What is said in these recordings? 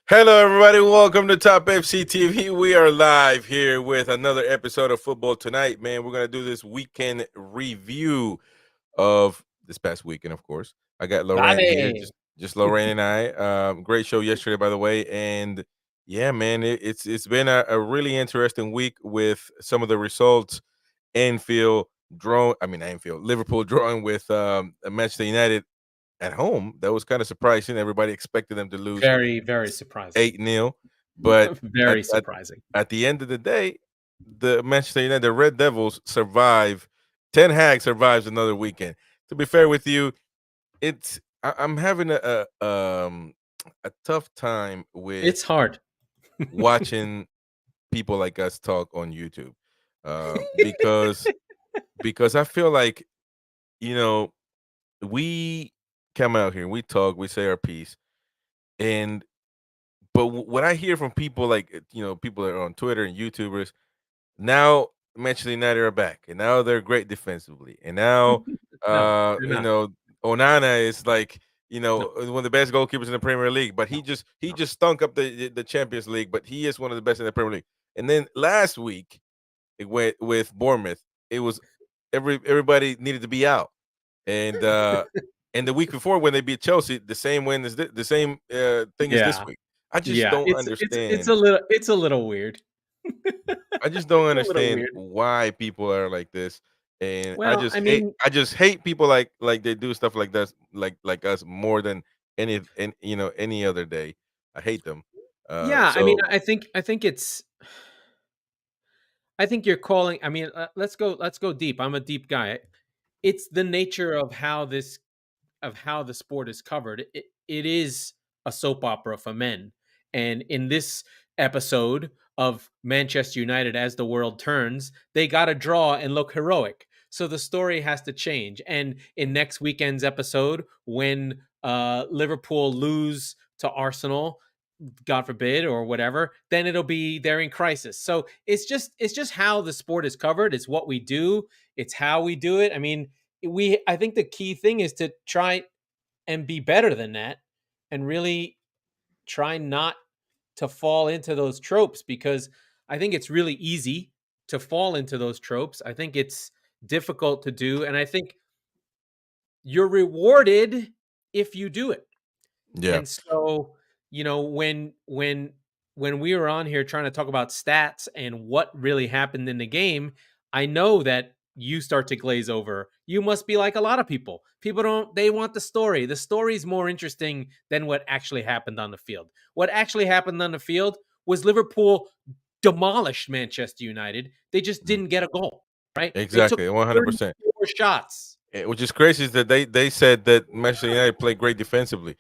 Hello, everybody. Welcome to Top FC TV. We are live here with another episode of Football Tonight. Man, we're gonna do this weekend review of this past weekend. Of course, I got Lorraine here, Dale. just Lorraine and I. Great show yesterday, by the way, and yeah, man, it's been a really interesting week with some of the results. Anfield Anfield, Liverpool drawing with Manchester United at home. That was kind of surprising. Everybody expected them to lose Very, very surprising. 8-0. But at, Very at surprising. at the end of the day, the Manchester United, the Red Devils survive. Ten Hag survives another weekend. To be fair with you, I'm having a tough time with It's hard. watching people like us talk on YouTube, because I feel like, you know we come out here, we talk, we say our piece, and but what I hear from people like, people that are on Twitter and YouTubers now, Manchester United are back, and now they're great defensively, and now, No, uh, you're you not. know, Onana is like, No. one of the best goalkeepers in the Premier League, but he just stunk up the Champions League, but he is one of the best in the Premier League. And then last week, it went with Bournemouth. It was everybody needed to be out, and the week before when they beat Chelsea, the same win as the same thing as this Yeah. week. I just Yeah. don't It's understand. a little weird. I just don't A little understand weird. why people are like this, and I Well, just I hate mean, I just hate people like they do stuff like that, like us, more than any other day. I hate them. yeah, I mean, So I think you're calling. I mean, let's go deep. I'm a deep guy. It's the nature of how the sport is covered. It is a soap opera for men. And in this episode of Manchester United as the world turns, they got to draw and look heroic. So the story has to change. And in next weekend's episode, when Liverpool lose to Arsenal, God forbid, or whatever, then it'll be they're in crisis. So it's just how the sport is covered. It's what we do. It's how we do it. I mean, I think the key thing is to try and be better than that, and really try not to fall into those tropes, because I think it's really easy to fall into those tropes. I think it's difficult to do, and I think you're rewarded if you do it. yeah, And so, when we were on here trying to talk about stats and what really happened in the game, I know that you start to glaze over. You must be like a lot of people. People don't they want the story. The story is more interesting than what actually happened on the field. What actually happened on the field was Liverpool demolished Manchester United. They just mhm, didn't get a goal, right? They took exactly, 100%. 34 shots. Which is crazy is that they said that Manchester United played great defensively,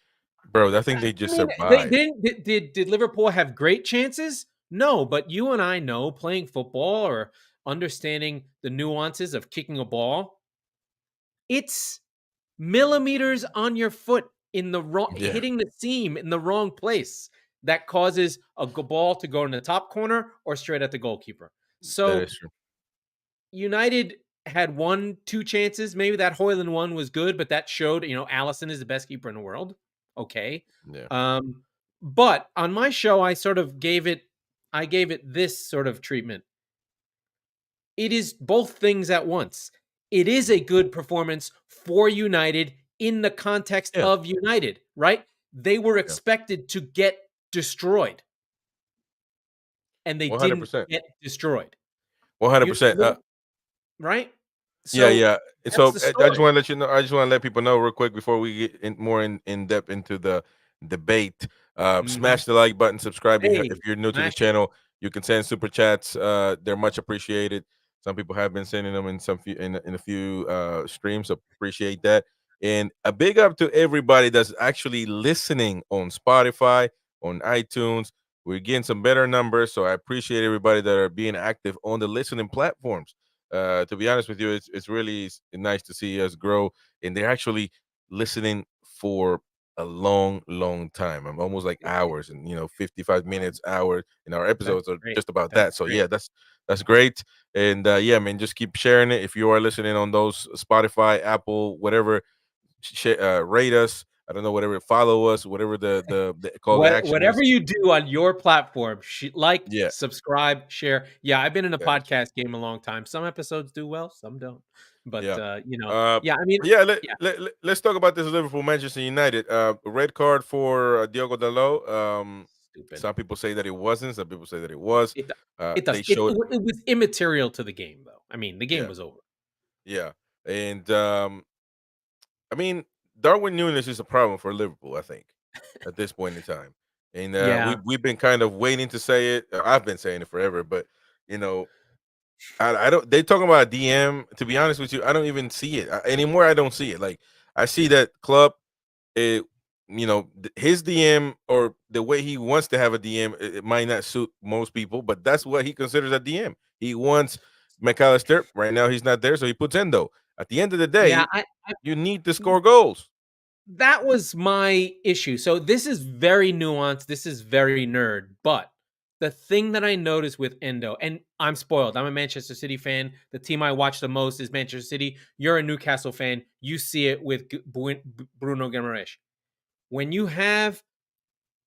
bro. I think they I just mean, they survived. didn't. Did Liverpool have great chances? No, but you and I know, playing football or understanding the nuances of kicking a ball, it's millimeters on your foot in the wrong, Yeah, hitting the seam in the wrong place, that causes a ball to go in the top corner or straight at the goalkeeper. that So is true. United had one, two chances. Maybe that Hoyland one was good, but that showed, Allison is the best keeper in the world. Okay. Yeah, Um, but on my show, I gave it this sort of treatment. It is both things at once. It is a good performance for United in the context yeah, of United, right? They were yeah, expected to get destroyed, and they one hundred didn't percent, get destroyed. one hundred You, percent. right? Yeah, So yeah. that's So the I just story. want to let you know. I just want to let people know real quick before we get more in depth into the debate. Mhm. Smash the like button, subscribe if Hey, you're new to the smash it. channel. You can send super chats. They're much appreciated. Some people have been sending them in in a few streams. So appreciate that. And a big up to everybody that's actually listening on Spotify, on iTunes. We're getting some better numbers, so I appreciate everybody that are being active on the listening platforms. To be honest with you, it's really nice to see us grow, and they're actually listening for a long time. I'm almost like hours, and 55 minutes, hours, and our That's episodes are great. just about that. That's So great. yeah, that's great. And yeah, man, just keep sharing it. If you are listening on those Spotify, Apple, whatever, rate us. I don't know, whatever. Follow us, whatever the call to action Whatever is. you do on your platform, like, Yeah, subscribe, share. Yeah, I've been in the yes, podcast game a long time. Some episodes do well, some don't. But yeah. yeah, I mean, Yeah. yeah, Let's talk about this Liverpool Manchester United. Red card for Diogo Dalot. stupid. Some people say that it wasn't. Some people say that it was. It it They does. It showed. it was immaterial to the game, though. I mean, the game Yeah, was over. yeah, and I mean, Darwin Nunes is a problem for Liverpool, I think, at this point in time. And Yeah. we've been kind of waiting to say it. I've been saying it forever, but you know, I don't. They talking about a DM. To be honest with you, I don't even see it anymore. I don't see it. Like I see that club. It, his DM or the way he wants to have a DM, it might not suit most people, but that's what he considers a DM. He wants McAllister. Right now, he's not there, so he puts Endo. At the end of the Yeah, day, I you need to score goals. that was my issue. So this is very nuanced. This is very nerd. But the thing that I noticed with Endo, and I'm spoiled. I'm a Manchester City fan. The team I watch the most is Manchester City. You're a Newcastle fan. You see it with Bruno Guimaraes. When you have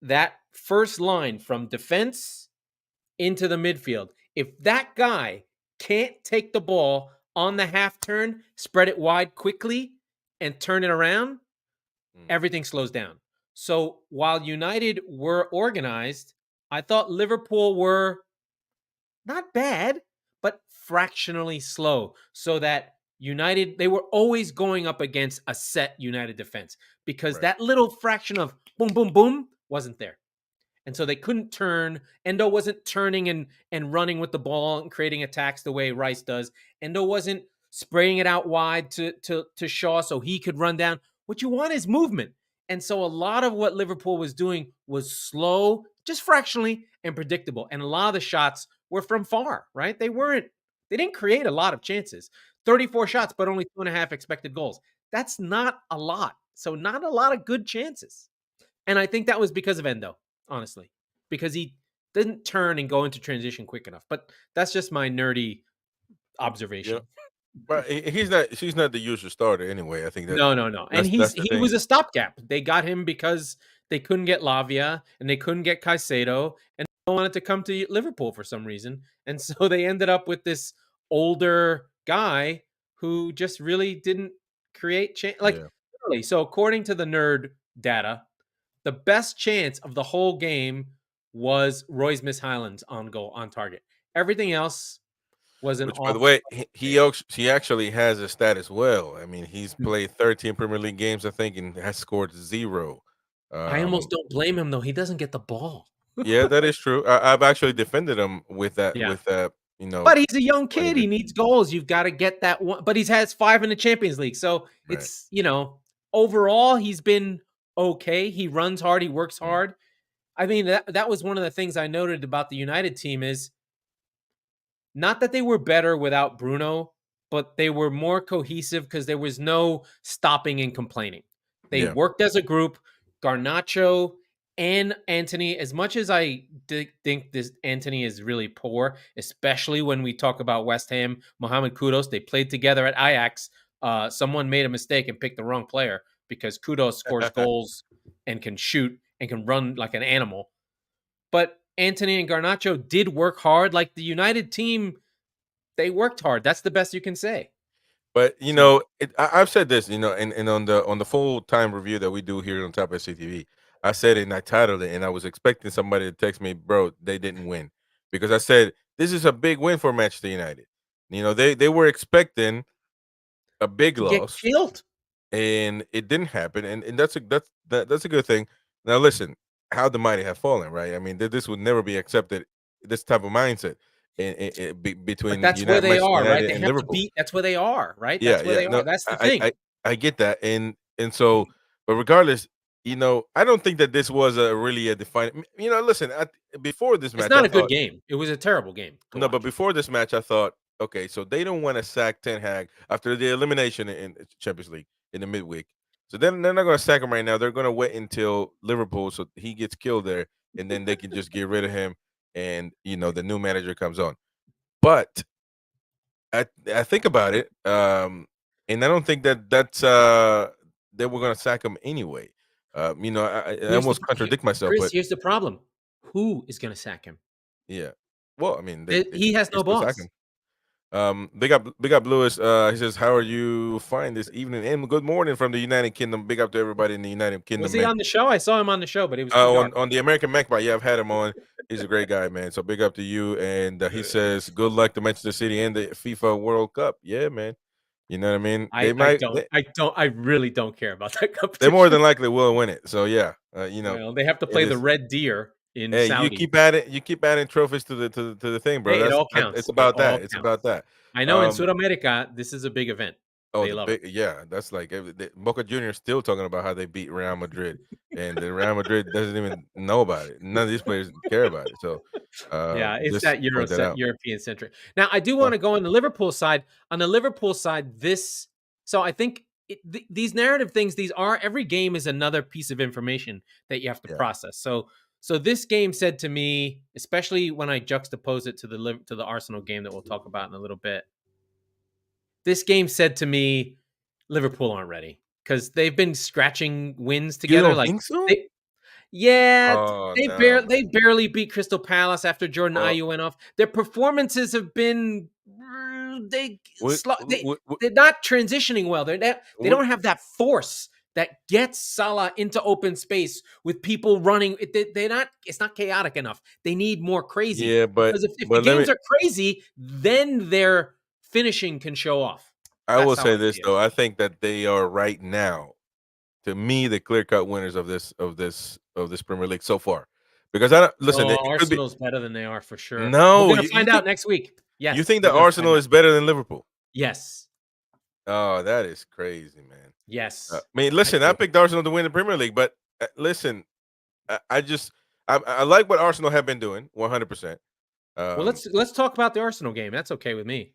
that first line from defense into the midfield, if that guy can't take the ball on the half turn, spread it wide quickly, and turn it around, Mm, everything slows down. So while United were organized, I thought Liverpool were not bad, but fractionally slow. So that United, they were always going up against a set United defense because right. that little fraction of boom, boom, boom wasn't there. And so they couldn't turn. Endo wasn't turning and running with the ball and creating attacks the way Rice does. Endo wasn't spraying it out wide to Shaw so he could run down. What you want is movement. And so a lot of what Liverpool was doing was slow, just fractionally and predictable. And a lot of the shots were from far, right? They didn't create a lot of chances. 34 shots, but only 2.5 expected goals. That's not a lot. So not a lot of good chances. And I think that was because of Endo, honestly, because he didn't turn and go into transition quick enough. But that's just my nerdy You know, observation. but he's not. She's not the usual starter anyway. I think that No, no, no. And that's the he thing. was a stopgap. They got him because they couldn't get Lavia and they couldn't get Caicedo and they wanted to come to Liverpool for some reason. And so they ended up with this older guy who just really didn't create change. Like Yeah. literally. So according to the nerd data, the best chance of the whole game was Roy's Miss Highlands on goal on target. Everything else was an Which, by the off. way, he actually has a stat as well. I mean, he's played 13 Premier League games, I think, and has scored zero. I almost Um, don't blame him though. He doesn't get the ball. yeah, that is true. I've actually defended him with that. Yeah. With that, you know, But he's a young what he kid. He did. needs goals. You've got to get that one. But he's has 5 in the Champions League. So Right. it's, overall he's been okay. He runs hard, he works Mm. hard. I mean, that was one of the things I noted about the United team is not that they were better without Bruno, but they were more cohesive because there was no stopping and complaining. They Yeah. worked as a group. Garnacho and Anthony, as much as I think this Anthony is really poor, especially when we talk about West Ham, Mohamed Kudos, they played together at Ajax. Someone made a mistake and picked the wrong player because Kudos scores goals and can shoot and can run like an animal. But Anthony and Garnacho did work hard. Like the United team, they worked hard. That's the best you can say. But So I've said this, and on the full time review that we do here on Top SCTV, I said it and I titled it, and I was expecting somebody to text me, bro, they didn't win, because I said this is a big win for Manchester United. They were expecting a big to get loss, killed. and it didn't happen, and that's a good thing. Now listen, how the mighty have fallen, right? I mean, this would never be accepted. This type of mindset But between that's where United, they Manchester are, right? United, They and have to Liverpool. beat. That's where they are, right? Yeah, That's where yeah. they are. No, That's the I, I, thing. I I get that, and so, but regardless, I don't think that this was a really a defining. Listen, before this It's match, I not a good thought game. It was a terrible game to no, but watch. before this match, I thought, okay, so they don't want to sack Ten Hag after the elimination in Champions League in the midweek. So then they're not going to sack him right now. They're going to wait until Liverpool, so he gets killed there, and then they can just get rid of him, and the new manager comes on. But I think about it, and I don't think that they were gonna sack him anyway. I Here's the almost contradict myself, Chris. but Here's the problem. Who is going to sack him? yeah. Well, I mean, they He has they no still sack him. boss. Big up Lewis. He says, "How are you fine this evening?" And good morning from the United Kingdom. Big up to everybody in the United Was Kingdom, he man. on the show? I saw him on the show, but it was too dark. On the American Magpie, yeah, I've had him on. He's a great guy, man. So big up to you. And he says, "Good luck to Manchester City and the FIFA World Cup." Yeah, man. You know what I mean? I I don't I don't I really don't care about that They more competition. than likely will win it. So yeah, Well, they have to it play the is. Red Deer in Hey, Saudi. you keep adding trophies to the thing, bro. Hey, it all It's counts. It about all that. It's about counts. that. I know in Um, Sudamerica, this is a big event. oh, They the love it. big yeah, that's like Boca Juniors still talking about how they beat Real Madrid, and the Real Madrid doesn't even know about it. None of these players care about it. So, Yeah, it's just that point that out. European centric. Now, I do Well, wanna go on the Liverpool side. On the Liverpool side, this so I think these narrative things, these are every game is another piece of information that you have to yeah, process. So this game said to me, especially when I juxtapose it to the Arsenal game that we'll talk about in a little bit. This game said to me, Liverpool aren't ready because they've been scratching wins you together. don't Like think so? they, yeah, Oh no, they man. barely beat Crystal Palace after Jordan Well, Ayew went off. Their performances have been we, they're not transitioning well. They we, don't have that force that gets Salah into open space with people running. They're not. It's not chaotic enough. They need more crazy yeah, because if the but let me. games are crazy, then their finishing can show off. I will That's how say I this see it. though. I think that they are right now, to me, the clear cut winners of this Premier League so far. Because I don't listen. Oh, It could be Arsenal's better than they are for sure. We're no. gonna find out next week. You Yes, think we're that gonna find Arsenal out. is better than Liverpool? Yes, Oh, that is crazy, man. I yes, mean, I listen, I do. picked Arsenal to win the Premier League, but listen, I just I like what Arsenal have been doing 100%. Well, Um, let's talk about the Arsenal game. That's okay with me.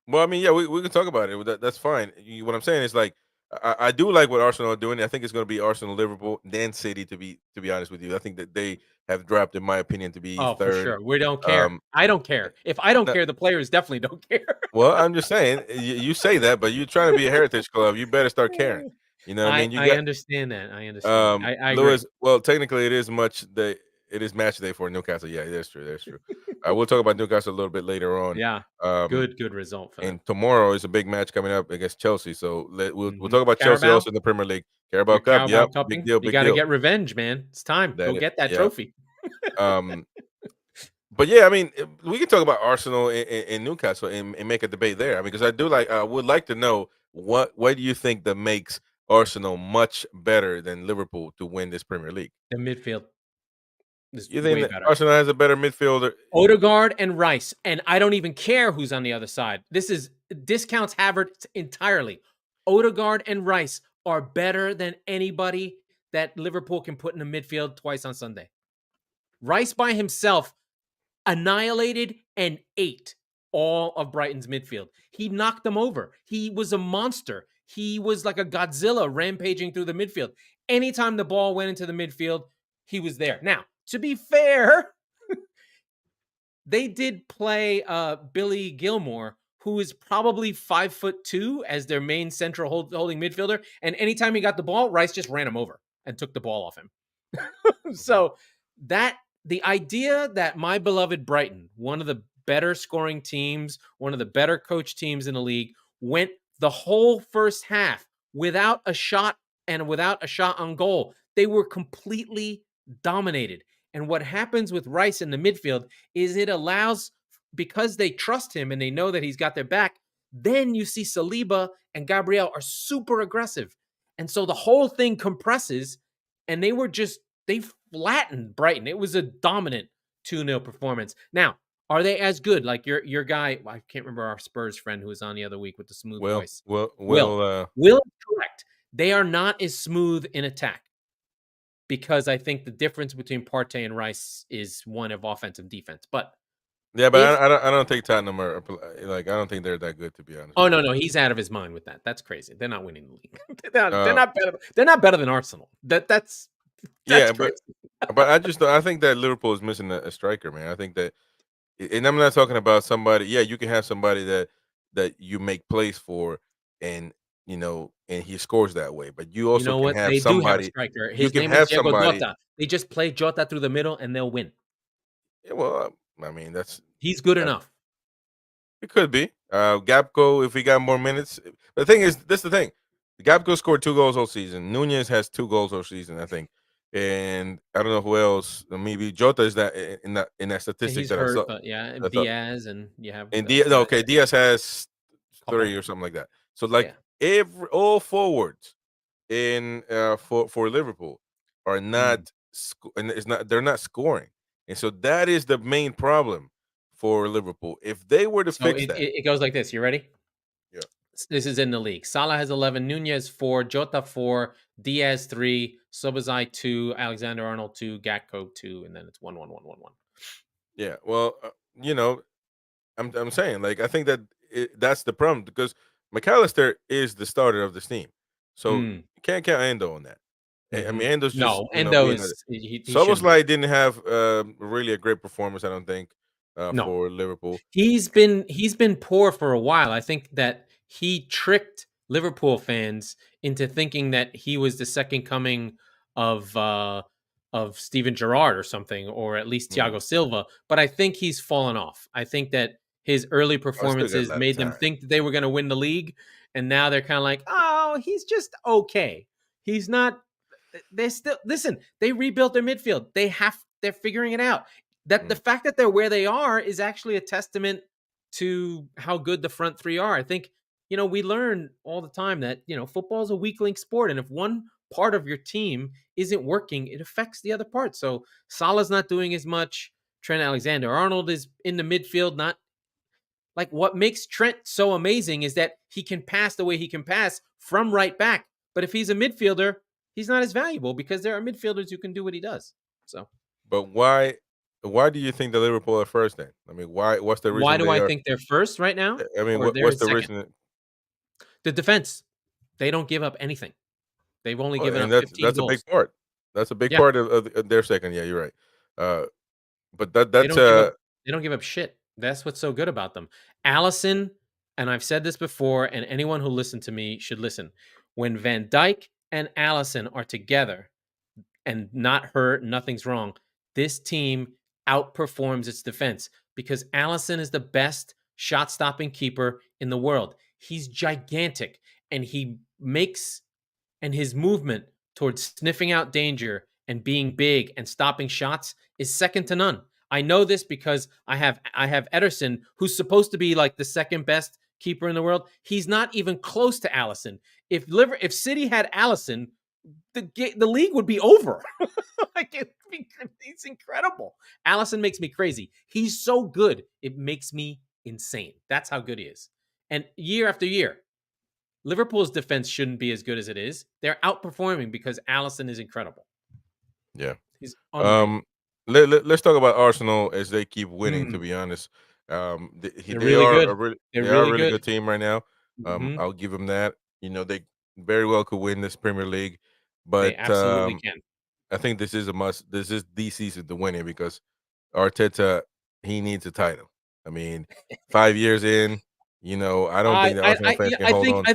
well, I mean, yeah, we can talk about it. That's fine. What I'm saying is like I do like what Arsenal are doing. I think it's going to be Arsenal, Liverpool, then City. To be honest with you, I think that they have dropped, in my opinion, to be Oh, for third. sure. We don't care. Um, I don't care. If I don't no- care, the players definitely don't care. well, I'm just saying you say that, but you're trying to be a heritage club. You better start caring. You know what I mean? You I got understand that. I understand that. I agree. Lewis, well, technically, it is match day for Newcastle. Yeah, that's true. That's true. We'll talk about Newcastle a little bit later on. Yeah, Um, good result for them. and tomorrow is a big match coming up against Chelsea. So we'll Hmm. talk about Chelsea Carabao, also in the Premier League. you're Carabao Cup. Carabao Yep, big cupping. deal. You Big got to deal. get revenge, man. It's time. Go get that Yeah. trophy. Um, but yeah, I mean, we can talk about Arsenal and Newcastle and make a debate there. I mean, because I would like to know what do you think that makes Arsenal much better than Liverpool to win this Premier League? The midfield is You think way that better. Arsenal has a better midfielder? Odegaard and Rice, and I don't even care who's on the other side. This is discounts Havertz entirely. Odegaard and Rice are better than anybody that Liverpool can put in the midfield twice on Sunday. Rice by himself annihilated and ate all of Brighton's midfield. He knocked them over. He was a monster. He was like a Godzilla rampaging through the midfield. Anytime the ball went into the midfield, he was there. Now, to be fair, they did play Billy Gilmore, who is probably 5'2" as their main central holding midfielder. And anytime he got the ball, Rice just ran him over and took the ball off him. Mhm. So that the idea that my beloved Brighton, one of the better scoring teams, one of the better coach teams in the league, went the whole first half without a shot and without a shot on goal. They were completely dominated. And what happens with Rice in the midfield is it allows, because they trust him and they know that he's got their back, then you see Saliba and Gabriel are super aggressive. And so the whole thing compresses, and they flattened Brighton. It was a dominant 2-0 performance. Now, are they as good? Like your guy, I can't remember our Spurs friend who was on the other week with the smooth Well, voice. well, Will. well. Will is correct. They are not as smooth in attack because I think the difference between Partey and Rice is one of offense and defense. But Yeah, but if I don't think Tottenham are like I don't think they're that good to be honest oh with no, you. no, he's out of his mind with that. That's crazy. They're not winning the league. They're Uh, not better. They're not better than Arsenal. That's yeah, crazy. but I think that Liverpool is missing a striker, man. I think that, and I'm not talking about somebody. Yeah, you can have somebody that you make plays for, and and he scores that way. But you You also know can what? have They do have a somebody. striker. You His can name is have Diego somebody. Jota. They just play Jota through the middle, and they'll win. Yeah, well, I mean He's good that enough. it could be Gapco if he got more minutes. The thing is, this the thing. Gapco scored 2 goals all season. Nunez has 2 goals all season, I think, and I don't know who else. Maybe Jota is that in that And statistic he's that I saw. hurt, but yeah, I and thought. Diaz, and you have And those Diaz, no, guys. okay, Diaz has Couple. 3 or something like that. So Yeah. like all forwards in for Liverpool are Mm. not and it's not they're not scoring. And so that is the main problem for Liverpool. If they were to So fix it, that. it, it goes like this. You ready? Yeah. This is in the league. Salah has 11, Nunez 4, Jota 4, Diaz 3, Sobazai 2, Alexander Arnold 2, Gatko 2, and then it's 1-1-1-1-1. Yeah. Well, I'm saying like I think that that's the problem because McAllister is the starter of this team. So Mm. you can't count Endo on that. I Hmm. mean, Endo's just No, Endo being a is he shouldn't be. Soboslai didn't have really a great performance, I don't think, No, for Liverpool. he's been poor for a while. I think that he tricked Liverpool fans into thinking that he was the second coming of uh of Steven Gerrard or something, or at least Hmm. Thiago Silva. But I think he's fallen off. I think that his early I still got a performances lot of made them time. think that they were going to win the league, and now they're kind of like, oh, he's just okay. He's not. They're still listen. They rebuilt their midfield. They're figuring it out. That the Mm. fact that they're where they are is actually a testament to how good the front three are. I think, we learn all the time that, football is a weak link sport. And if one part of your team isn't working, it affects the other part. So Salah's not doing as much. Trent Alexander Arnold is in the midfield, not like what makes Trent so amazing is that he can pass the way he can pass from right back. But if he's a midfielder, he's not as valuable because there are midfielders who can do what he does. So But why do you think the Liverpool are first then? I mean, why? What's the why reason do they I are? think they're first right now, I mean, or they're what's in the second? reason? The defense. They don't give up anything. They've only given And up that's 15 that's a big goals. part. That's a big Yeah, part of their second. Yeah, you're right. Uh, but they that's don't give up. They don't give up shit. That's what's so good about them. Allison, and I've said this before, and anyone who listened to me should listen. When Van Dyke and Allison are together and not hurt, nothing's wrong. This team outperforms its defense because Allison is the best shot stopping keeper in the world. He's gigantic, and his movement towards sniffing out danger and being big and stopping shots is second to none. I know this because I have Ederson, who's supposed to be like the second best keeper in the world. He's not even close to Allison. If City had Allison, the league would be over. Like it's incredible. Allison makes me crazy. He's so good, it makes me insane. That's how good he is. And year after year, Liverpool's defense shouldn't be as good as it is. They're outperforming because Allison is incredible. yeah. He's unreal. Um, let's talk about Arsenal as they keep winning. To Mm, be honest, they're they really are good. They're they are a really really good. good team right now. Mhm. I'll give them that. They very well could win this Premier League, They but absolutely can. I think this is a must. This is the season to win it because Arteta he needs a title. I mean, 5 years in, I don't think the Arsenal fans Yeah, can hold on.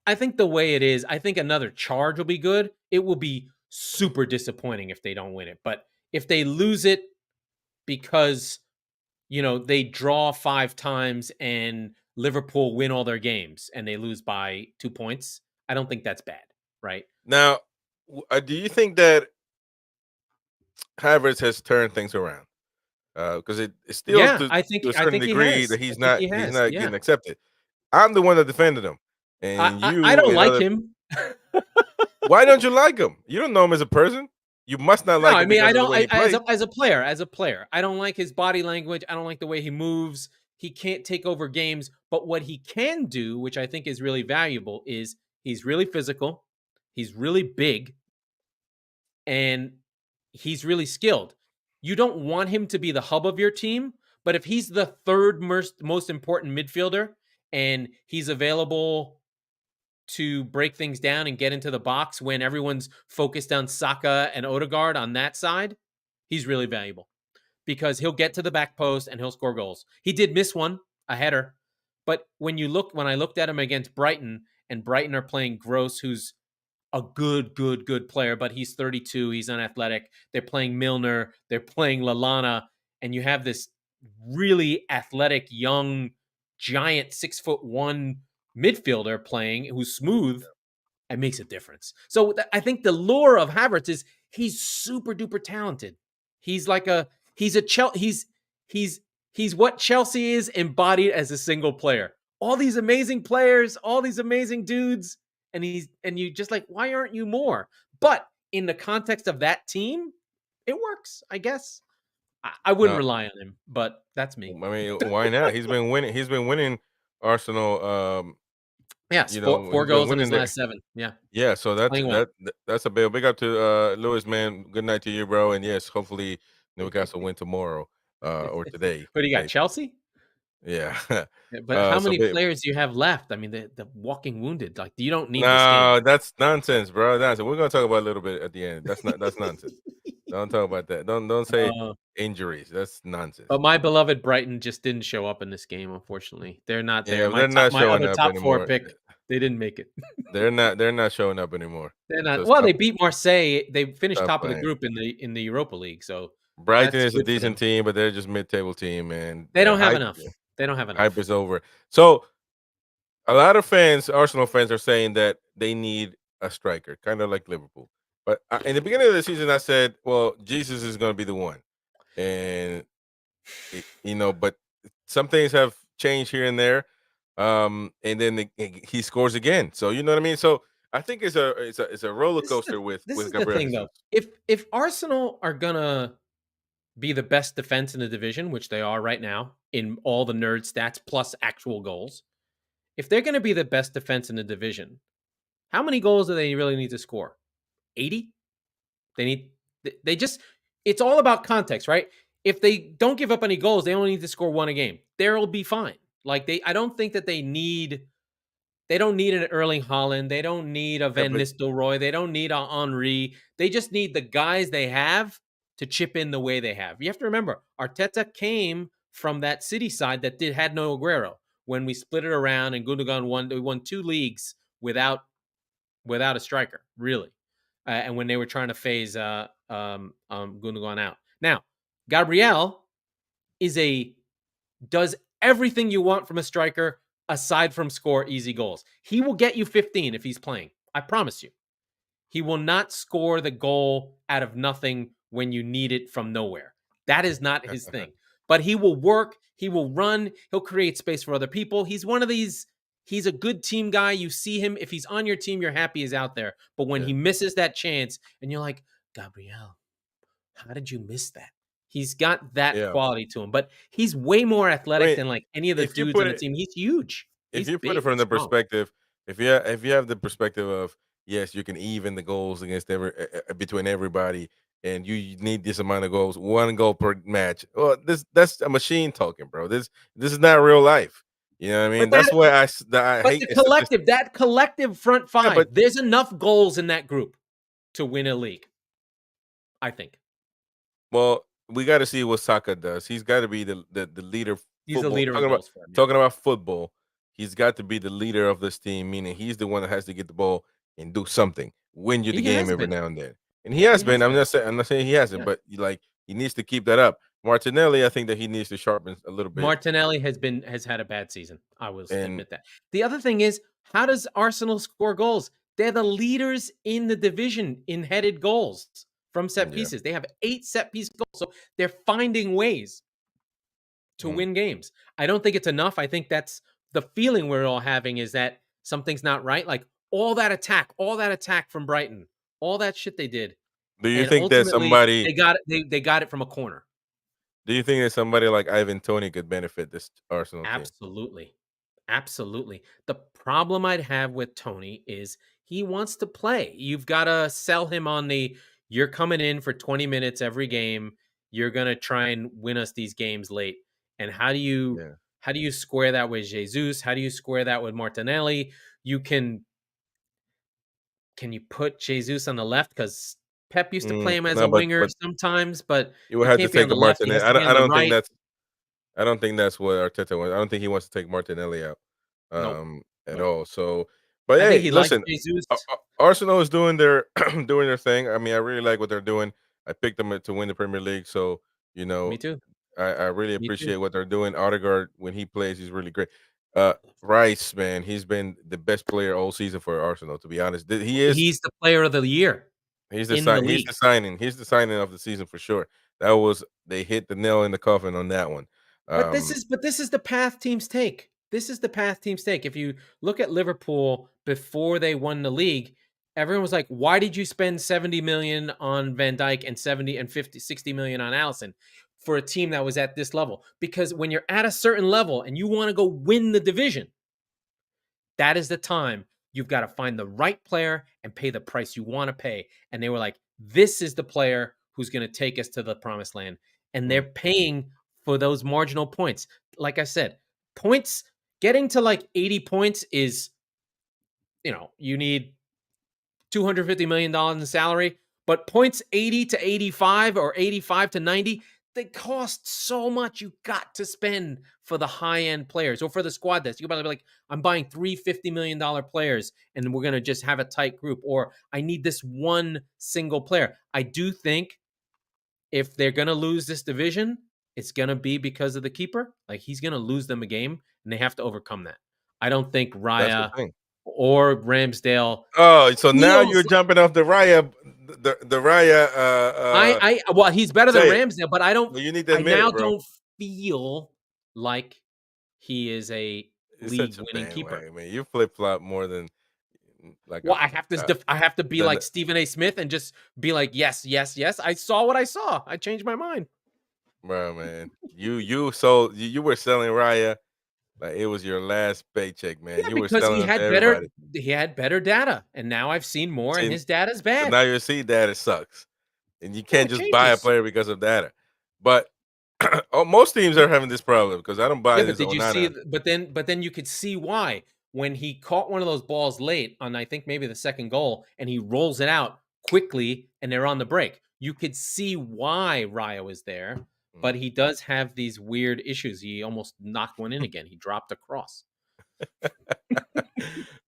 I think the way it is, I think another charge will be good. It will be super disappointing if they don't win it. But if they lose it because, they draw 5 times and Liverpool win all their games and they lose by 2 points, I don't think that's bad, right? Now, do you think that Havertz has turned things around? Because it's still Yeah, to a I certain think he degree has. that I think he he's has. not Yeah. getting accepted. I'm the one that defended him, and I you don't and like other. him. Why don't you like him? You don't know him as a person. You must not No, like I him mean, because of the way he as plays. a player, I don't like his body language. I don't like the way he moves. He can't take over games, but what he can do, which I think is really valuable, is he's really physical, he's really big, and he's really skilled. You don't want him to be the hub of your team, but if he's the third most important midfielder and he's available to break things down and get into the box when everyone's focused on Saka and Odegaard on that side, he's really valuable because he'll get to the back post and he'll score goals. He did miss one, a header, but when I looked at him against Brighton and Brighton are playing Gross, who's a good player, but he's 32. He's unathletic. They're playing Milner. They're playing Lalana, and you have this really athletic, young, giant 6'1" midfielder playing who's smooth. It makes a difference. So I think the lure of Havertz is he's super duper talented. He's like a he's a he's he's what Chelsea is embodied as a single player. All these amazing players, all these amazing dudes, and you just like, why aren't you more? But in the context of that team, it works, I guess. I wouldn't No, rely on him, but that's I me. mean, why not? He's been winning. He's been winning Arsenal. Yes, four He's been goals in winning his there. last 7. Yeah, Yeah, so he's playing well. that's a big up to Lewis, man. Good night to you, bro. And yes, hopefully Newcastle win tomorrow or today. What do you got? Basically. Chelsea? Yeah. Yeah, but how So many big. players do you have left? I mean, the walking wounded. Like, you don't need this game. No, that's nonsense, bro. Nonsense. We're gonna talk about it a little bit at the end. That's nonsense. Don't talk about that. Don't say Uh, injuries. That's nonsense. but my beloved Brighton just didn't show up in this game. Unfortunately, they're not there. Yeah, they're not My showing other up top four anymore. pick, they didn't make it. They're not showing up anymore. They're So not. Well, stop they beat Marseille. They finished stop top of the playing. group in the Europa League, so Brighton that's is a good for decent them. team, but they're just mid-table team, man. They don't have enough. They don't have Hype enough. is over. So a lot of fans, Arsenal fans, are saying that they need a striker, kind of like Liverpool. But in the beginning of the season, I said, "Well, Jesus is going to be the one," and but some things have changed here and there. And then he scores again. So you know what I mean. So I think it's a roller This is the coaster with this is the Gabriel thing though. Jesus. If Arsenal are gonna be the best defense in the division, which they are right now in all the nerd stats plus actual goals, if they're going to be the best defense in the division, how many goals do they really need to score? 80? They need they just it's all about context, right? If they don't give up any goals, they only need to score one a game. They'll be fine. Like I don't think that they don't need an Erling Haaland. They don't need a Yeah, Van but Nistelrooy. They don't need a Henri. They just need the guys they have to chip in the way they have. You have to remember, Arteta came from that City side that had no Aguero. When we split it around and Gundogan won, we won 2 leagues without a striker, really. And when they were trying to phase Gundogan out. Now, Gabriel does everything you want from a striker aside from score easy goals. He will get you 15 if he's playing. I promise you. He will not score the goal out of nothing when you need it from nowhere. That is not his thing. But he will work, he will run, he'll create space for other people. He's one of these he's a good team guy. You see him if he's on your team, you're happy he's out there. But when yeah, he misses that chance and you're like, "Gabriel, how did you miss that?" He's got that yeah. quality to him, but he's way more I athletic mean, than like any of the if you dudes put on the it team. He's huge. if He's you put it big from and the strong. perspective, if you have the perspective of yes, you can even the goals against between everybody, and you need this amount of goals, 1 goal per match. Well, that's a machine talking, bro. This is not real life. You know what I But mean? That's why I but hate statistics. that collective front Yeah, five, but there's enough goals in that group to win a league. I think well, we got to see what Saka does. He's got to be the leader. he's the Football leader in talking about goals for him. Yeah, talking about football. He's got to be the leader of this team, meaning he's the one that has to get the ball and do something, win you the he game has every been. now and then. And he Yeah, has he been. has been. I'm not saying he hasn't, Yeah, but he needs to keep that up. Martinelli, I think that he needs to sharpen a little bit. Martinelli has had a bad season. I will And admit that. The other thing is, how does Arsenal score goals? They're the leaders in the division in headed goals from set yeah, pieces. They have 8 set piece goals, so they're finding ways to mhm. win games. I don't think it's enough. I think that's the feeling we're all having is that something's not right. Like all that attack from Brighton, all that shit they did, Do you and think that ultimately somebody? they got it from a corner. Do you think that somebody like Ivan Tony could benefit this Arsenal team? Absolutely. Absolutely. The problem I'd have with Tony is he wants to play. You've got to sell him on the you're coming in for 20 minutes every game. You're going to try and win us these games late. And Yeah. how do you square that with Jesus? How do you square that with Martinelli? You can you put Jesus on the left cuz Pep used to play him as a No, but winger sometimes, but you would he have to can't be on take the a left. He Martinelli. has to be on the right. I don't think that's what Arteta wants. I don't think he wants to take Martinelli out Nope. at Nope. all. So But I think hey, he likes listen, Jesus. Arsenal is doing their doing their thing. I mean, I really like what they're doing. I picked them to win the Premier League, so you know, Me too. I really Me too. appreciate what they're doing. Odegaard, when he plays, he's really great. Uh, Rice, man, he's been the best player all season for Arsenal. To be honest, he is. He's the player of the year in the He's league. the signing. He's the signing of the season for sure. That was they hit the nail in the coffin on that one. Um, But this is the path teams take. This is the path teams take. If you look at Liverpool before they won the league, everyone was like, "Why did you spend 70 million on Van Dijk and 70 and 50 60 million on Allison for a team that was at this level?" Because when you're at a certain level and you want to go win the division, that is the time you've got to find the right player and pay the price you want to pay. And they were like, this is the player who's going to take us to the promised land. And they're mm, paying for those marginal points. Like I said, points getting to like 80 points is, you need $250 million in salary, but points 80 to 85 or 85 to 90, they cost so much. You got to spend for the high end players or for the squad that's you got to be like, I'm buying $350 million players and we're going to just have a tight group, or I need this one single player. I do think if they're going to lose this division, it's going to be because of the keeper. Like he's going to lose them a game and they have to overcome that. I don't think that's the Raya thing. or Ramsdale Oh, so now you're feels jumping off the Raya, the Raya. well, he's better than Say it. Ramsdale, but Well, you need to I admit now it, bro. don't feel like he is a It's such league a winning keeper. bandwagon, man. You flip flop more than like Well, I have to be than like Stephen A. Smith and just be like, yes, yes, yes. I saw what I saw. I changed my mind. bro, man. You were selling Raya like it was your last paycheck, man. Yeah, You were because selling them to everybody. he had better data, and now I've seen more, and See, his data's so bad. now you see that it sucks, and you Yeah, can't it just buy a changes. player because of data. But most teams are having this problem because I don't buy Yeah, but this did you see? Onana. But then you could see why when he caught one of those balls late on, I think maybe the second goal, and he rolls it out quickly, and they're on the break. You could see why Raya was there, but he does have these weird issues. He almost knocked one in again. He dropped a cross.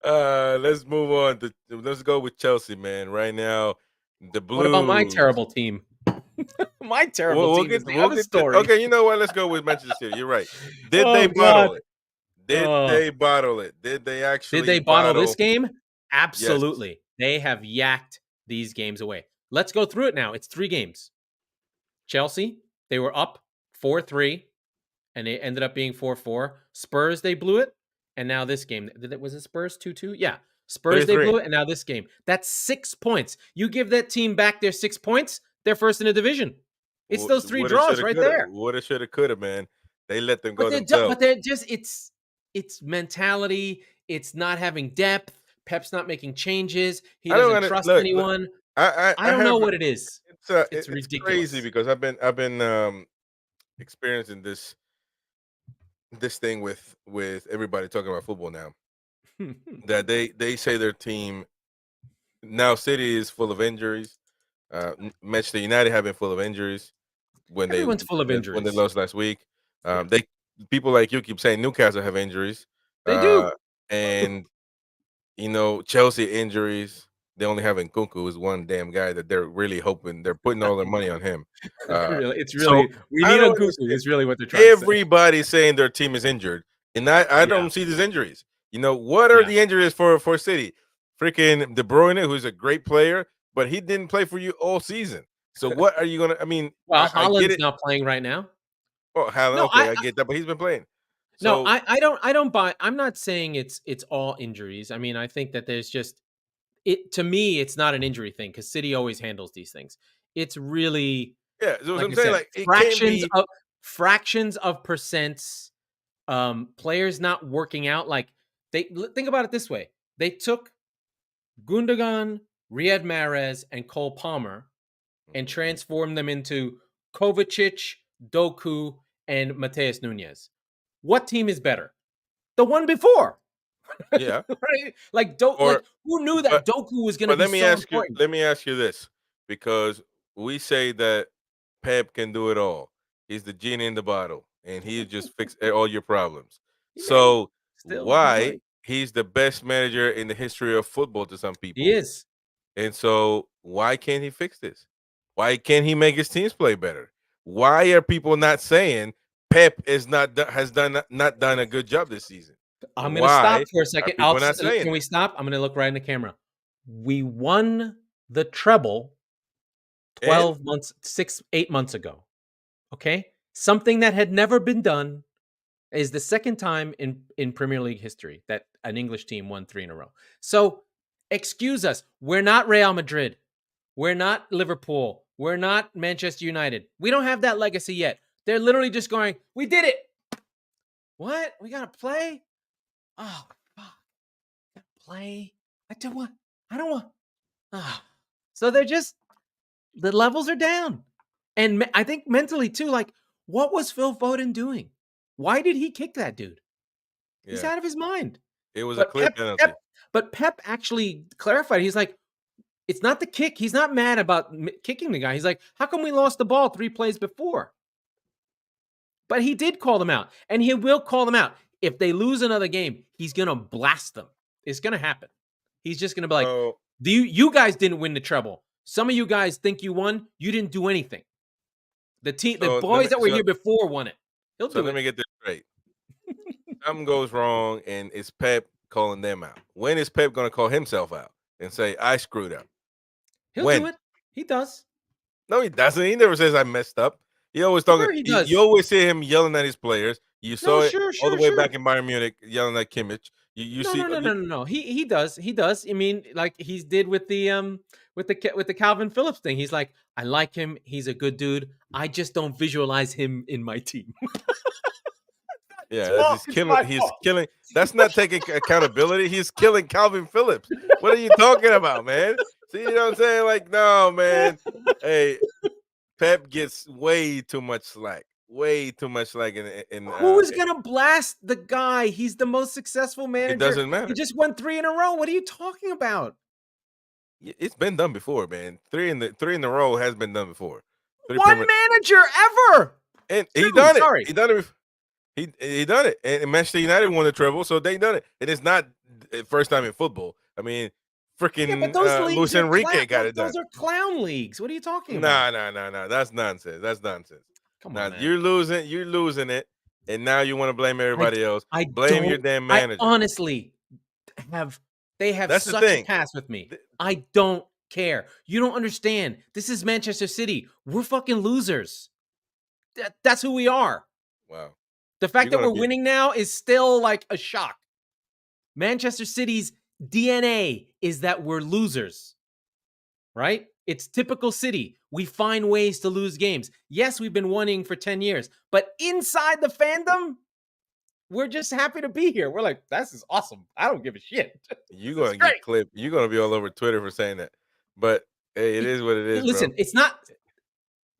Let's move on to let's go with Chelsea, man. Right now, the What about my Blues. terrible team? My terrible team is the We'll other get to story. okay. You know what? Let's go with Manchester City. You're right. Did they Oh God. bottle it? Did Oh. they bottle it? Did they Did actually they bottle this bottle? game? Yes. Absolutely. They have yacked these games away. Let's go through it now. It's 3 games. Chelsea, they were up 4-3 and it ended up being 4-4. Spurs, they blew it. And now this game, was it Spurs 2-2? Yeah. Spurs, they 3-3. blew it. And now this game. That's 6 points. You give that team back their 6 points, they're first in the division. It's those 3 Woulda, draws shoulda, right coulda. there. Woulda, shoulda, coulda. Man, they let them But go themselves. they're just it's mentality, it's not having depth. Pep's not making changes. He I don't doesn't want to trust look. anyone. I I don't know have what it is. It's it's crazy ridiculous. because I've been experiencing this thing with everybody talking about football now that they say their team now City is full of injuries. Manchester United have been full of injuries Everyone's full of when they injuries. lost last week. Yeah, They people like you keep saying Newcastle have injuries, they uh, do. and Chelsea injuries. They only have Nkunku is one damn guy that they're really hoping they're putting all their money on him. Uh, Really, it's so really we I need don't Nkunku understand. is really what they're trying to say. Everybody's saying their team is injured, and I Yeah, don't see these injuries. What are yeah. the injuries for City? Freaking De Bruyne, who's a great player, but he didn't play for you all season. So what are you gonna? I mean, Well, I get Holland's it. not playing right now. Oh, Haaland, No, okay, I get that, but he's been playing. no, So I don't buy. I'm not saying it's all injuries. I mean, I think that there's just it to me. It's not an injury thing because City always handles these things. It's really yeah, that's what like I'm I saying. said, Like it can't be. fractions of percents. Players not working out. Like think about it this way: they took Gundogan, Riyad Mahrez, and Cole Palmer and Mhm. transformed them into Kovacic, Doku, and Mateus Nunez. What team is better? The one before, Yeah, right? or like who knew but that Doku was going to but be so important? let me ask you this because we say that Pep can do it all. He's the genie in the bottle, and he just fix all your problems. He may So still, he why might. he's the best manager in the history of football to some He people. is. And so why can't he fix this? Why can't he make his teams play better? Why are people not saying Pep is has not done a good job this season? I'm going to stop Why for a are second. people not saying Can we that? stop? I'm going to look right in the camera. We won the treble And 12 months, 6, 8 months ago. Okay? Something that had never been done is the second time in Premier League history that an English team won 3 in a row. So, excuse us. We're not Real Madrid. We're not Liverpool. We're not Manchester United. We don't have that legacy yet. They're literally just going, "We did it." What? We got to play? Oh, fuck. Play? I don't want. Ah. So they're just the levels are down. And I think mentally too, like, what was Phil Foden doing? Why did he kick that dude? He's yeah, out of his mind. it was a But clear penalty. Pep actually clarified. He's like, it's not the kick. He's not mad about kicking the guy. He's like, how come we lost the ball 3 plays before? But he did call them out, and he will call them out. If they lose another game, he's gonna blast them. It's gonna happen. He's just gonna be like, So you guys didn't win the treble. Some of you guys think you won. You didn't do anything. The so let boys me that were here before won it. He'll so do let it. me get this straight. Something goes wrong, and it's Pep calling them out. When is Pep going to call himself out and say I screwed up? He'll do When? it. He does. No, he doesn't. He never says I messed up. He always talking. Sure, he You does. always see him yelling at his players. You No, saw it sure, all the sure, way sure. back in Bayern Munich, yelling at Kimmich. You No, see, no, no, no, no, no. He does. He does. I mean, like he did with the Calvin Phillips thing. He's like, I like him. He's a good dude. I just don't visualize him in my team. yeah, It's my He's fault. killing. That's not taking accountability. He's killing Calvin Phillips. What are you talking about, man? See, you know what I'm saying? Like, no, man. Hey, Pep gets way too much slack. Way too much slack Who is gonna blast the guy? He's the most successful it manager. doesn't He matter. just won 3 in a row. What are you talking about? It's been done before, man. Three in the row has been done before. Three One Premier manager ever. and he 2, done it. sorry. He done it. He done it. And Manchester United won the treble, so they done it. And it's not the first time in football. I mean, Yeah, but freaking those leagues Luis are Enrique got it those done. are clown leagues. What are you talking about? Nah, nah, nah, nah. That's nonsense. That's nonsense. Come on, Now man. you're losing it, and now you want to blame I everybody else. I Blame your don't damn I manager. honestly have they have That's the such a thing. pass with me. Th- I don't care. You don't understand. This is Manchester City. We're fucking losers. That's who we are. Wow. The You're fact that gonna we're be winning now is still like a shock. Manchester City's DNA is that we're losers, right? It's typical City. We find ways to lose games. Yes, we've been winning for 10 years, but inside the fandom, we're just happy to be here. We're like, this is awesome. I don't give a shit. you're This is gonna great. get clipped. You're gonna be all over Twitter for saying that. But hey, it is what it is, bro. Listen, it's not.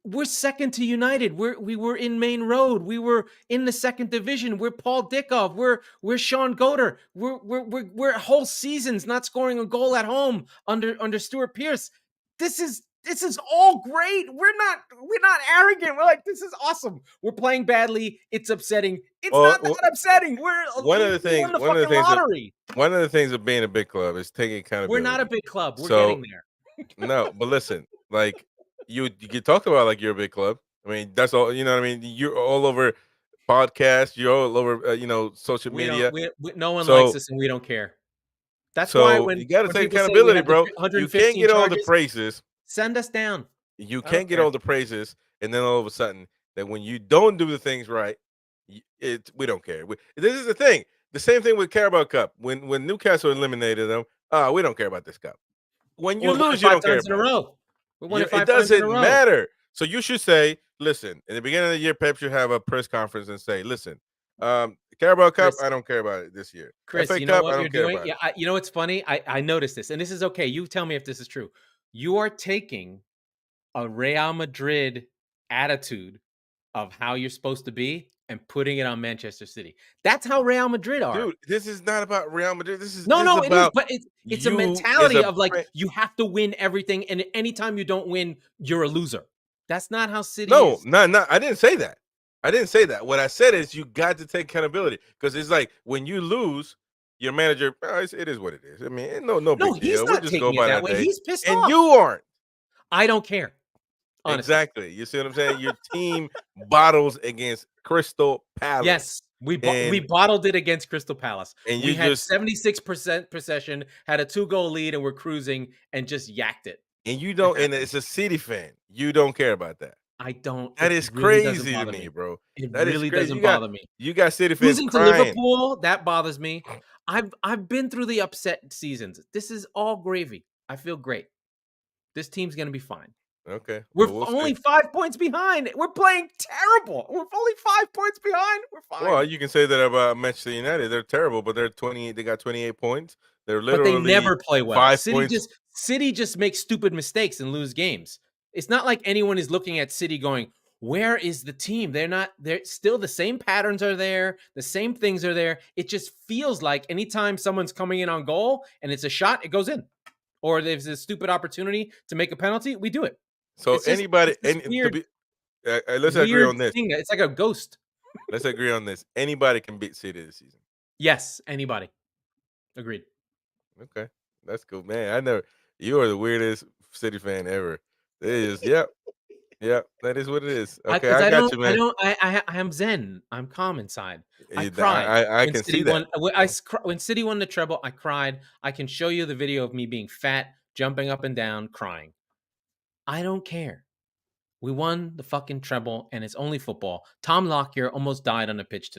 We're second to United. We were in Main Road. We were in the second division. We're Paul Dickov. We're Sean Goder. We're whole seasons not scoring a goal at home under Stuart Pearce. This is all great. We're not arrogant. We're like, this is awesome. We're playing badly. It's upsetting. It's Well, not that upsetting. one of We the won things, the one of the fucking things that, lottery. one of the things of being a big club is taking We're not a accountability. big club. We're So getting there. no, but listen, like you get talked about like you're a big club. I mean, that's all. You know what I mean? You're all over podcasts. You're all over social We don't. media. No one likes So us, and we don't care. That's why so you got to when take people say we accountability, have the bro. You can't 115 get all the charges, praises. send us down. You I don't can't get care. all the praises, and then all of a sudden, that when you don't do the things right, we don't care. This is the thing. The same thing with Carabao Cup. When Newcastle eliminated them, we don't care about this cup. When you Well, we won it lose, you 5 don't care times in a about it. row. We won it It 5 times in a doesn't row. matter. So you should say, listen, in the beginning of the year, Pep should have a press conference and say, listen, Carabao Cup, Chris, I don't care about it this year. Chris, FA you know Cup, I what you're don't care doing? about Yeah, it. you know what's funny? I noticed this, and this is okay. You tell me if this is true. You are taking a Real Madrid attitude of how you're supposed to be and putting it on Manchester City. That's how Real Madrid are. Dude, this is not about Real Madrid. This is No, this is no, it is, about but it's a you as mentality a of like brand. you have to win everything, and anytime you don't win, you're a loser. That's not how City No, is. not. I didn't say that. I didn't say that. What I said is you got to take accountability because it's like when you lose. your manager, it is what it is. I mean, no No, big he's deal. We'll not just go taking it by that that way. day. He's pissed And you off. aren't. I don't care, honestly. Exactly. You see what I'm saying? Your team bottles against Crystal Palace. Yes, we And bottled it against Crystal Palace. We you had just 76% possession, had a 2-goal lead, and we're cruising and just yacked it. and you It don't and happened. it's a City fan. You don't care about that. I don't. That It is really doesn't crazy to bother me, me. bro. It That is really crazy. doesn't bother me. You got City fans Losing to crying. Liverpool, that bothers me. I've been through the upset seasons. This is all gravy. I feel great. This team's gonna be fine. Okay. We're Well, we'll only see. 5 points behind. We're playing terrible. We're only 5 points behind. We're Well, fine. you can say that about Manchester United. They're terrible, but they're 28. They got 28 points. They're But they literally never play well. 5 points. City just makes stupid mistakes and lose games. It's not like anyone is looking at City going, "Where is the team?" They're still the same patterns are there, the same things are there. It just feels like anytime someone's coming in on goal and it's a shot, it goes in. Or there's a stupid opportunity to make a penalty, we do it. So anybody, It's this and to weird be, let's agree weird on this. thing. It's like a ghost. Let's agree on this. Anybody can beat City this season. Yes, anybody. Agreed. Okay, that's cool, man. I know you are the weirdest City fan ever. It is. Yep. Yep. That is what it is. Okay, Because I got you, I man. don't I am zen. I'm calm inside. I cried I when can City see that. won. When City won the treble. I cried. I can show you the video of me being fat, jumping up and down, crying. I don't care. We won the fucking treble, and it's only football. Tom Lockyer almost died on the pitch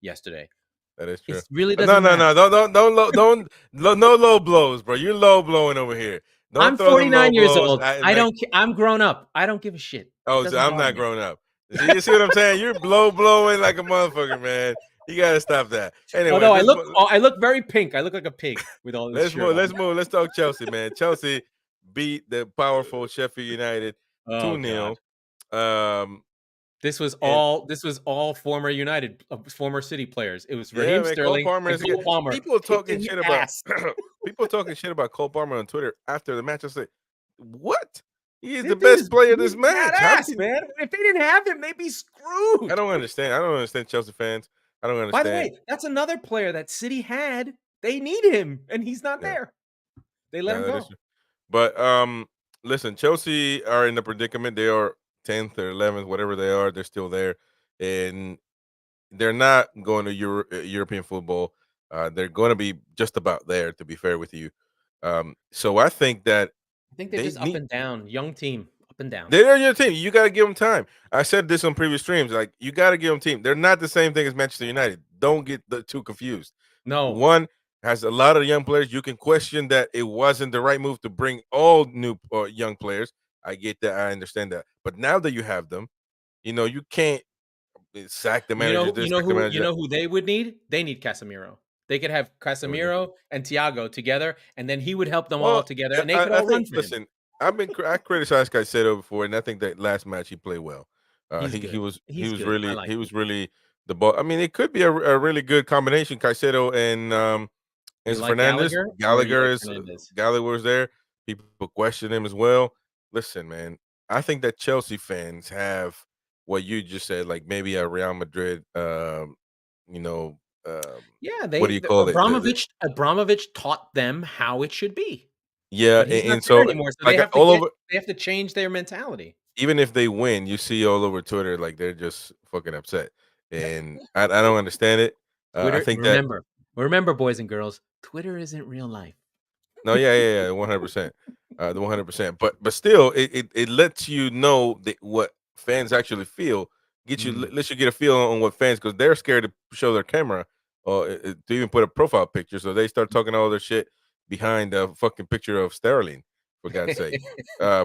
yesterday. That is true. It really No, doesn't no, matter. no. No low blows, bro. You're low blowing over here. Don't I'm throw them low 49 years blows. old. I don't. I'm grown up. I don't give a shit. It Oh, so doesn't I'm bother not me. grown up. You see what I'm saying? You're blowing like a motherfucker, man. You gotta stop that. Anyways, Although I look very pink. I look like a pig with all this let's shirt move. on. Let's move. Let's talk Chelsea, man. Chelsea beat the powerful Sheffield United Oh 2-0. God. Um, and This was all former United, former City players. It was yeah, Raheem man, Cole Sterling Palmer and is good. Cole Palmer People talking kicking shit about ass. people talking shit about Cole Palmer on Twitter after the match. I said, what? He is the This dude best is player of he's this match. How badass, can man. If they didn't have him, they'd be I screwed. don't understand. I don't understand Chelsea fans. I don't By the understand. way, that's another player that City had. They need him, and he's not Yeah, there. They let yeah, him that is go. true. But listen, Chelsea are in the predicament. They are 10th or 11th, whatever they are. They're still there, and they're not going to European football. They're going to be just about there, to be fair with you. So I think that I think they're they just up need. and down. Young team, up and down. They're your team. You got to give them time. I said this on previous streams. Like you got to give them team. They're not the same thing as Manchester United. Don't get the two confused. No, One has a lot of young players. You can question that it wasn't the right move to bring all new young players. I get that. I understand that. But now that you have them, you can't sack the manager. This sack the you manager that. know who they would need? They need Casemiro. They could have Casemiro and Thiago together, and then he would help them all Well, together, yeah, and they could I all think. run for him. Listen, I criticized Caicedo before, and I think that last match he played well. He's He good. was He's good. I like he him. was really the ball. I mean, it could be a really good combination. Caicedo and You Enzo like Fernandez. Gallagher or you like Is Fernandez? Gallagher was there. People question him as well. Listen, man, I think that Chelsea fans have what you just said, like maybe a Real Madrid. You know, um, Yeah, what do you call it? Abramovich taught them how it should be, Yeah, but he's not and there so anymore, so like all over. they have to change their mentality. Even if they win, you see all over Twitter like they're just fucking upset, and I don't understand it. I Twitter, think that remember, boys and girls, Twitter isn't real life. no, yeah, 100%, the 100%. But still, it lets you know what fans actually feel. Mm. Lets you get a feel on what fans because they're scared to show their camera or to even put a profile picture, so they start talking all their shit behind a fucking picture of Sterling. For God's sake,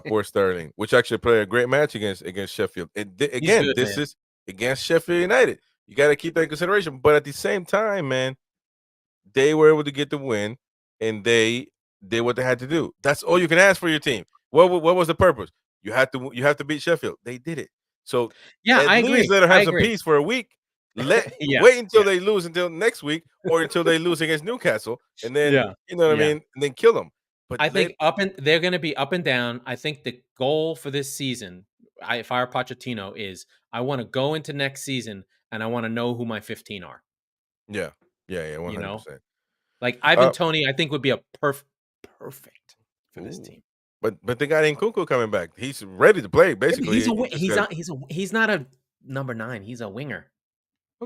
poor Sterling, which actually played a great match against Sheffield. He's Again, good, this man. is against Sheffield United. You got to keep that in consideration. But at the same time, man, they were able to get the win, and they did what they had to do. That's all you can ask for your team. What was the purpose? You have to beat Sheffield. They did it. So Yeah, at I least agree. let them I have some agree. peace for a week. Yeah, Wait until yeah, they lose until next week, or until they lose against Newcastle, and then yeah, you know what I yeah. mean, and then kill them. But I think they're going to be up and down. I think the goal for this season, if I were Pochettino, is I want to go into next season and I want to know who my 15 are. yeah, yeah, You one hundred know, percent. Like Ivan Uh, Toney, I think would be a perfect for this ooh. team. But they got Nkunku coming back. He's ready to play. Yeah, but Basically, he just got he's not a number 9. He's a winger.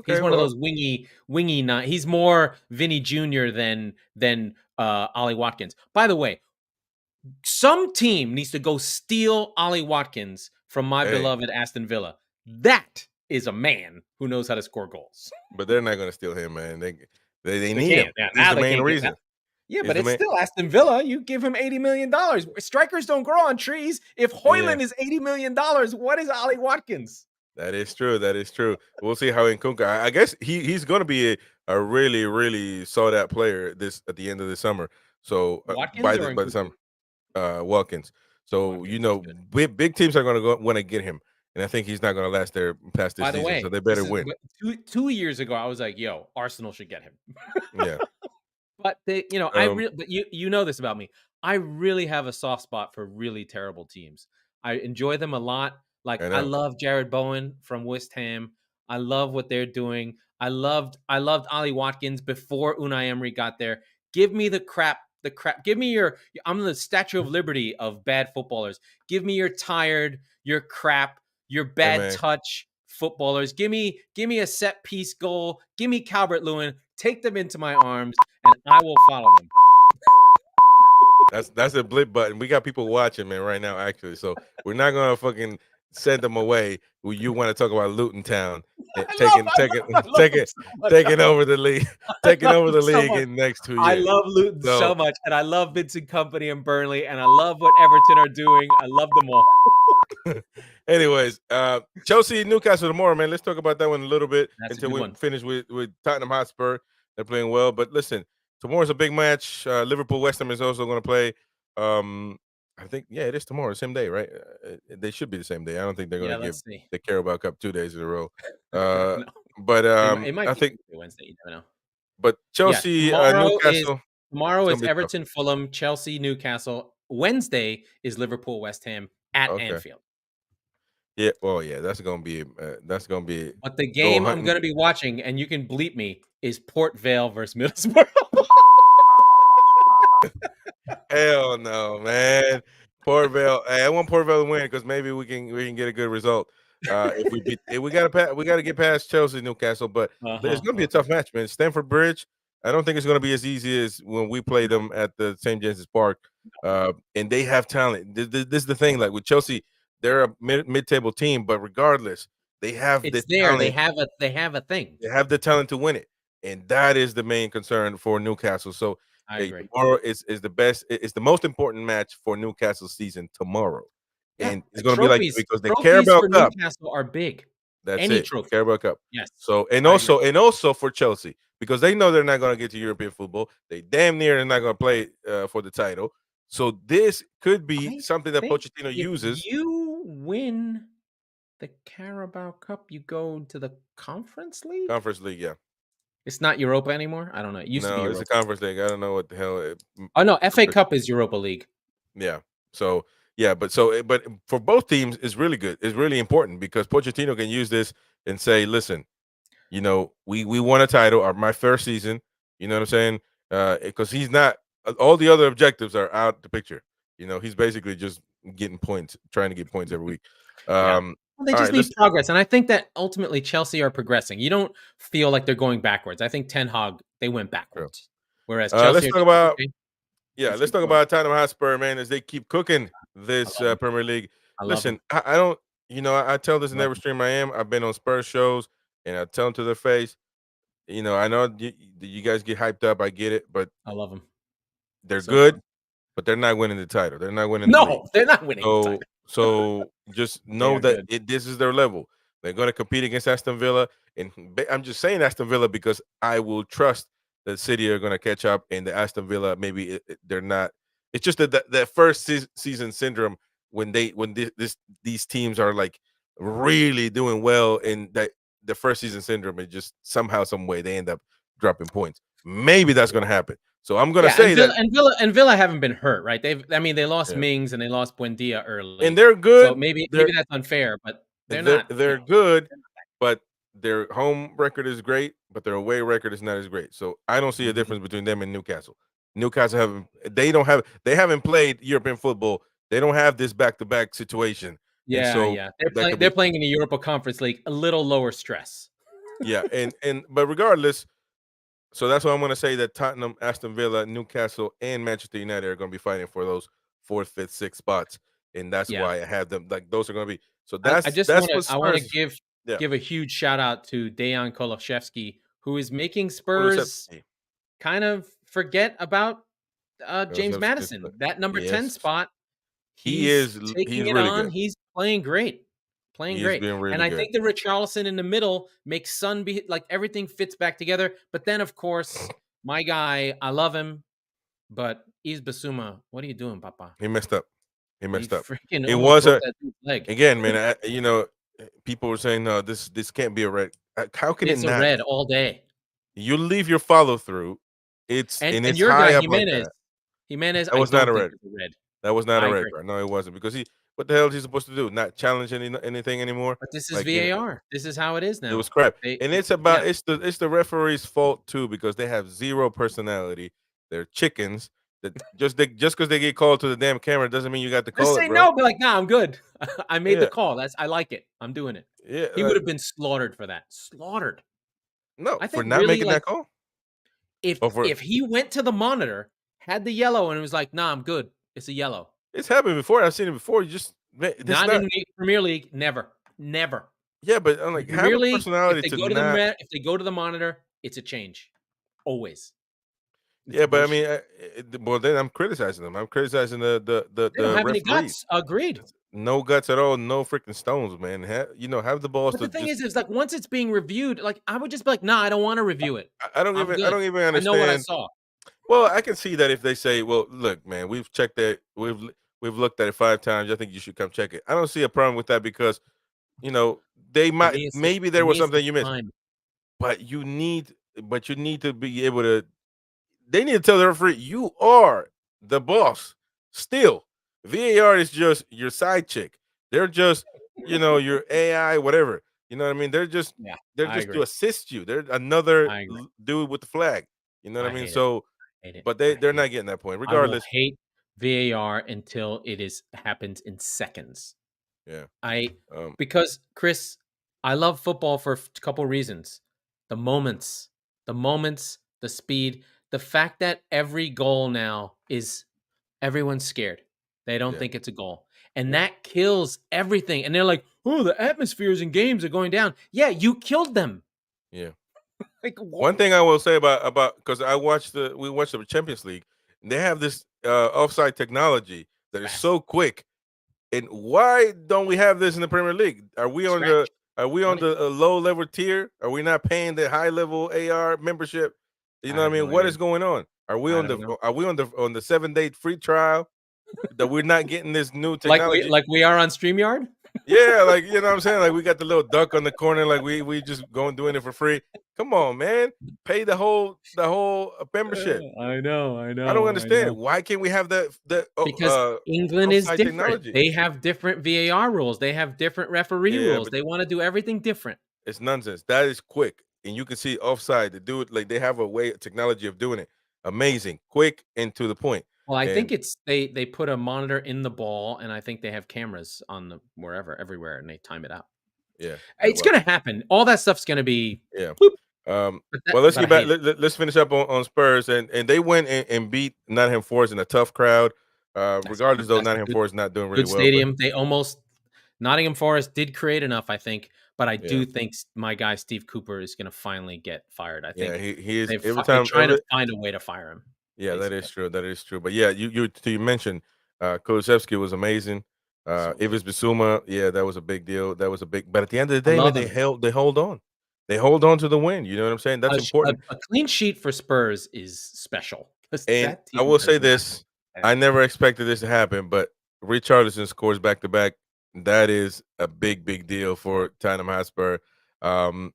He's okay. one of Well, those wingy nine. He's more Vinny Jr. than Ollie Watkins. By the way, some team needs to go steal Ollie Watkins from my hey, beloved Aston Villa. That is a man who knows how to score goals. but they're not going to steal him, man. They They need can't. him. Yeah, He's now the they main can't get that. reason. Yeah, He's but the it's main. still Aston Villa. You give him $80 million. Strikers don't grow on trees. If Yeah. Hoyland is $80 million, what is Ollie Watkins? That is true. That is true. We'll see how Nkunku. I guess he's going to be a really really sought out player this at the end of the summer. So Watkins or by the Nkuku? summer, Watkins. So Watkins is good. big teams are going to go want to get him, and I think he's not going to last there past this By the season. So way, they this better is win. 2 years ago. I was like, "Yo, Arsenal should get him." Yeah. But I Um. really, but you know this about me. I really have a soft spot for really terrible teams. I enjoy them a lot. Like I I know. love Jared Bowen from West Ham. I love what they're doing. I loved Ollie Watkins before Unai Emery got there. Give me the crap, the crap. Give me your. I'm the Statue of Liberty of bad footballers. Give me your tired, your crap, your Hey bad man, touch footballers. Give me a set piece goal. Give me Calvert Lewin. Take them into my arms and I will follow them. that's a blip button. We got people watching, man, right now. Actually, so we're not gonna fucking send them away. Who you want to talk about Luton Town I love, I love, I love them so much. taking over the league, I taking love over them the so league much. in the next 2 I years. love Luton so So much, and I love Vincent Company and Burnley, and I love what Everton are doing. I love them all. anyways, Chelsea Newcastle tomorrow, man. Let's talk about that one a little bit That's a until good we one. finish with Tottenham Hotspur. They're playing well, but listen, tomorrow's a big match. Liverpool West Ham is also going to play. Um, I think yeah, it is tomorrow, same day, right? They should be the same day. I don't think they're going Yeah, to give let's see. the Carabao Cup 2 days in a row. Uh, No, but it might I be think Tuesday, Wednesday. You never know. Yeah, Chelsea Newcastle, tomorrow it's is going to be tough. Everton, Fulham, Chelsea, Newcastle. Wednesday is Liverpool, West Ham at Okay, Anfield. yeah, well, yeah, that's going to be But the go game I'm hunting. going to be watching, and you can bleep me, is Port Vale versus Middlesbrough. Hell no, man. Port Vale. Hey, I want Port Vale to win because maybe we can get a good result. If we gotta get past Chelsea, Newcastle, but it's gonna be a Uh-huh. tough match, man. Stamford Bridge. I don't think it's gonna be as easy as when we play them at the St. James's Park. And they have talent. This is the thing. Like with Chelsea, they're a mid-table team, but regardless, they have the It's there. They talent. have a thing. They have the talent to win it, and that is the main concern for Newcastle. So, I hey, agree. tomorrow is the best. It's the most important match for Newcastle season tomorrow, Yeah, and it's going to be like that because the trophies Carabao for Cup. Newcastle are big. That's Any it, trophy. Carabao Cup. Yes, So, I agree. and also for Chelsea because they know they're not going to get to European football. They damn near are not going to play for the title. So this could be I something that think Pochettino if uses. you win the Carabao Cup, you go to the Conference League? Conference League, yeah. It's not Europa anymore? I don't know. It used to be No, it's a Europa. Conference League. I don't know what the hell. Oh, no, FA Cup is Europa League. Yeah. So yeah, but for both teams, it's really good. It's really important because Pochettino can use this and say, "Listen, we won a title, or my first season. You know what I'm saying? Because he's not all the other objectives are out the picture. He's basically just getting points, trying to get points every week. Yeah. Well, they All just right, need let's progress, and I think that ultimately Chelsea are progressing. You don't feel like they're going backwards. I think Ten Hag, they went go. backwards, whereas Chelsea Let's are talk just like, about "Okay, yeah, let's let's keep talk going." about Tottenham Hotspur, man, as they keep cooking I this love them. Premier League. I love them. Listen, I don't, I tell this I in love every them. stream I am. I've been on Spurs shows, and I tell them to their face. I know you guys get hyped up. I get it, but I love them. they're So good, fun. but they're not winning the title. They're not winning the league. No, they're not winning the So title. so just They know are that good. this is their level. They're going to compete against Aston Villa, and I'm just saying Aston Villa because I will trust that City are going to catch up, and the Aston Villa maybe they're not. It's just that first season syndrome when these teams are like really doing well, and that the first season syndrome is just somehow some way they end up dropping points. Maybe that's going to happen. So I'm going to Yeah, and say that Villa haven't been hurt, right? They lost yeah. Mings and they lost And early. they're So good. maybe They're that's unfair, but they're they're not, they're good, they're not but their home record is great, but their away record is not as great. So I don't see a Mhm. difference between them and Newcastle. Newcastle haven't they haven't played European football. They don't have this back to back situation, and Yeah, so yeah. that could They're be playing in the Europa Conference League, a little lower stress. yeah. And but regardless, so that's why I'm going to say that Tottenham, Aston Villa, Newcastle, and Manchester United are going to be fighting for those fourth, fifth, sixth spots, and that's Yeah. why I have them. Like those are going to be. So I just that's wanna what I wanna Spurs. Yeah, give a huge shout out to Dejan Kolashevsky, who is making Spurs Kulusevski. kind of forget about, James Kulusevski is Madison. That number 10 yes, spot, he's taking he's it really on, good. he's playing great, playing He is great, being and really I good. think the Richarlison in the middle makes Son be like, everything fits back together, but then, of course, my guy, I love him, but Yves Bissouma, what are you doing, papa? He messed up. He He messed up. freaking It almost was broke a that dude's leg. again, man. People were saying no, this can't be a red. How can it It's a not red be? all day. You leave your follow through. And It's your high guy, up like that. Jimenez, That I was not don't a think red. is a red. That was not a I red agree. card. No, it wasn't because he. What the hell is he supposed to do? Not challenge anything anymore? But this is Like you know, VAR. This is how it is it was now. crap. They And yeah. it's the referee's fault too because they have zero personality. They're chickens. That just because they get called to the damn camera doesn't mean you got to Just call it, say bro. no, be like, "Nah, I'm good. I made the Yeah, call. I like it. I'm doing it." yeah. He would have been slaughtered for that. Slaughtered. No, I for think not really, making like, that call. if Or for if he went to the monitor, had the yellow, and was like, "Nah, I'm good. It's a yellow." it's happened before. I've seen it before. You just that's Not in not. the Premier League, never. Never. Yeah, but I'm The like have Premier a League, personality to not. if they go to the monitor, it's a change. Always. It's Yeah, but I bullshit. mean, well, then I'm criticizing them. I'm criticizing They don't the have any referees. guts. Agreed. No guts at all. No freaking stones, man. Have the balls But to the thing just. is like once it's being reviewed, like I would just be like, "Nah, I don't want to review it. I'm I good. don't even I know what I understand. saw." Well, I can see that if they say, "Well, look, man, we've checked that. We've looked at it 5 times. I think you should come check it." I don't see a problem with that because you know they might maybe For there was me, it's the something you missed, time. but you need to be able to they need to tell the referee you are the boss. Still, VAR is just your side chick. They're just your AI, whatever. You know what I mean? Yeah, They're I just to agree. assist you. They're another I agree. dude with the flag. You know what I I mean? hate it. So, I hate it. but I they're hate not it. getting that point. I will Regardless, hate VAR until it is happens in seconds. yeah. I Um, Because Chris, I love football for a couple reasons. The moments, the speed, the fact that every goal now is everyone's scared. They don't yeah, think it's a goal. And yeah, that kills everything. And they're like, "Oh, the atmospheres in games are going down." Yeah, you killed them. yeah. Like what? One thing I will say about because we watched the Champions League, and they have this offside technology that is Fast. so quick. And why don't we have this in the Premier League? Scratch. Are we on Money. the low level tier? Are we not paying the high level AR membership? You I know what I have no mean? What idea. is going on? I don't know. Are we on the 7 day free trial that we're not getting this new technology? Like we are on StreamYard? Yeah, like you know what I'm saying? Like we got the little duck on the corner, like we just going doing it for free. Come on, man. Pay the whole membership. I know, I don't I know. understand. Why can't we have that Because England is offside different. technology? They have different VAR rules. They have different referee Yeah, rules. but They want to do everything different. it's nonsense. That is quick, and you can see offside. The dude, like they have a way, technology of doing it. Amazing, quick, and to the point. Well, I think And it's they put a monitor in the ball, and I think they have cameras on the wherever, everywhere, and they time it out. yeah, It's well, gonna happen. All that stuff's gonna be yeah. boop. Well, let's But get I back. hate it. Let's finish up on Spurs, and they went and beat Nottingham Forest in a tough crowd. Regardless, though, That's a Nottingham Forest not doing really good well, but stadium. They almost Nottingham Forest did create enough, I think, but I yeah, do think my guy Steve Cooper is gonna finally get fired. I yeah, think he is every they're time. trying to find a way to fire him, Yeah, that is basically. true. That is true. But yeah, you mentioned Kulusevski was amazing. So good. Ivis Bissouma, yeah, that was a big deal. That was a big. But at the end of the I day, man, love him. they hold on. They hold on to the win. You know what I'm saying? That's important. A clean sheet for Spurs is special because And that I team will say does not this: I defend. never expected this to happen, but Richarlison scores back to back. That is a big deal for Tottenham Hotspur. Um,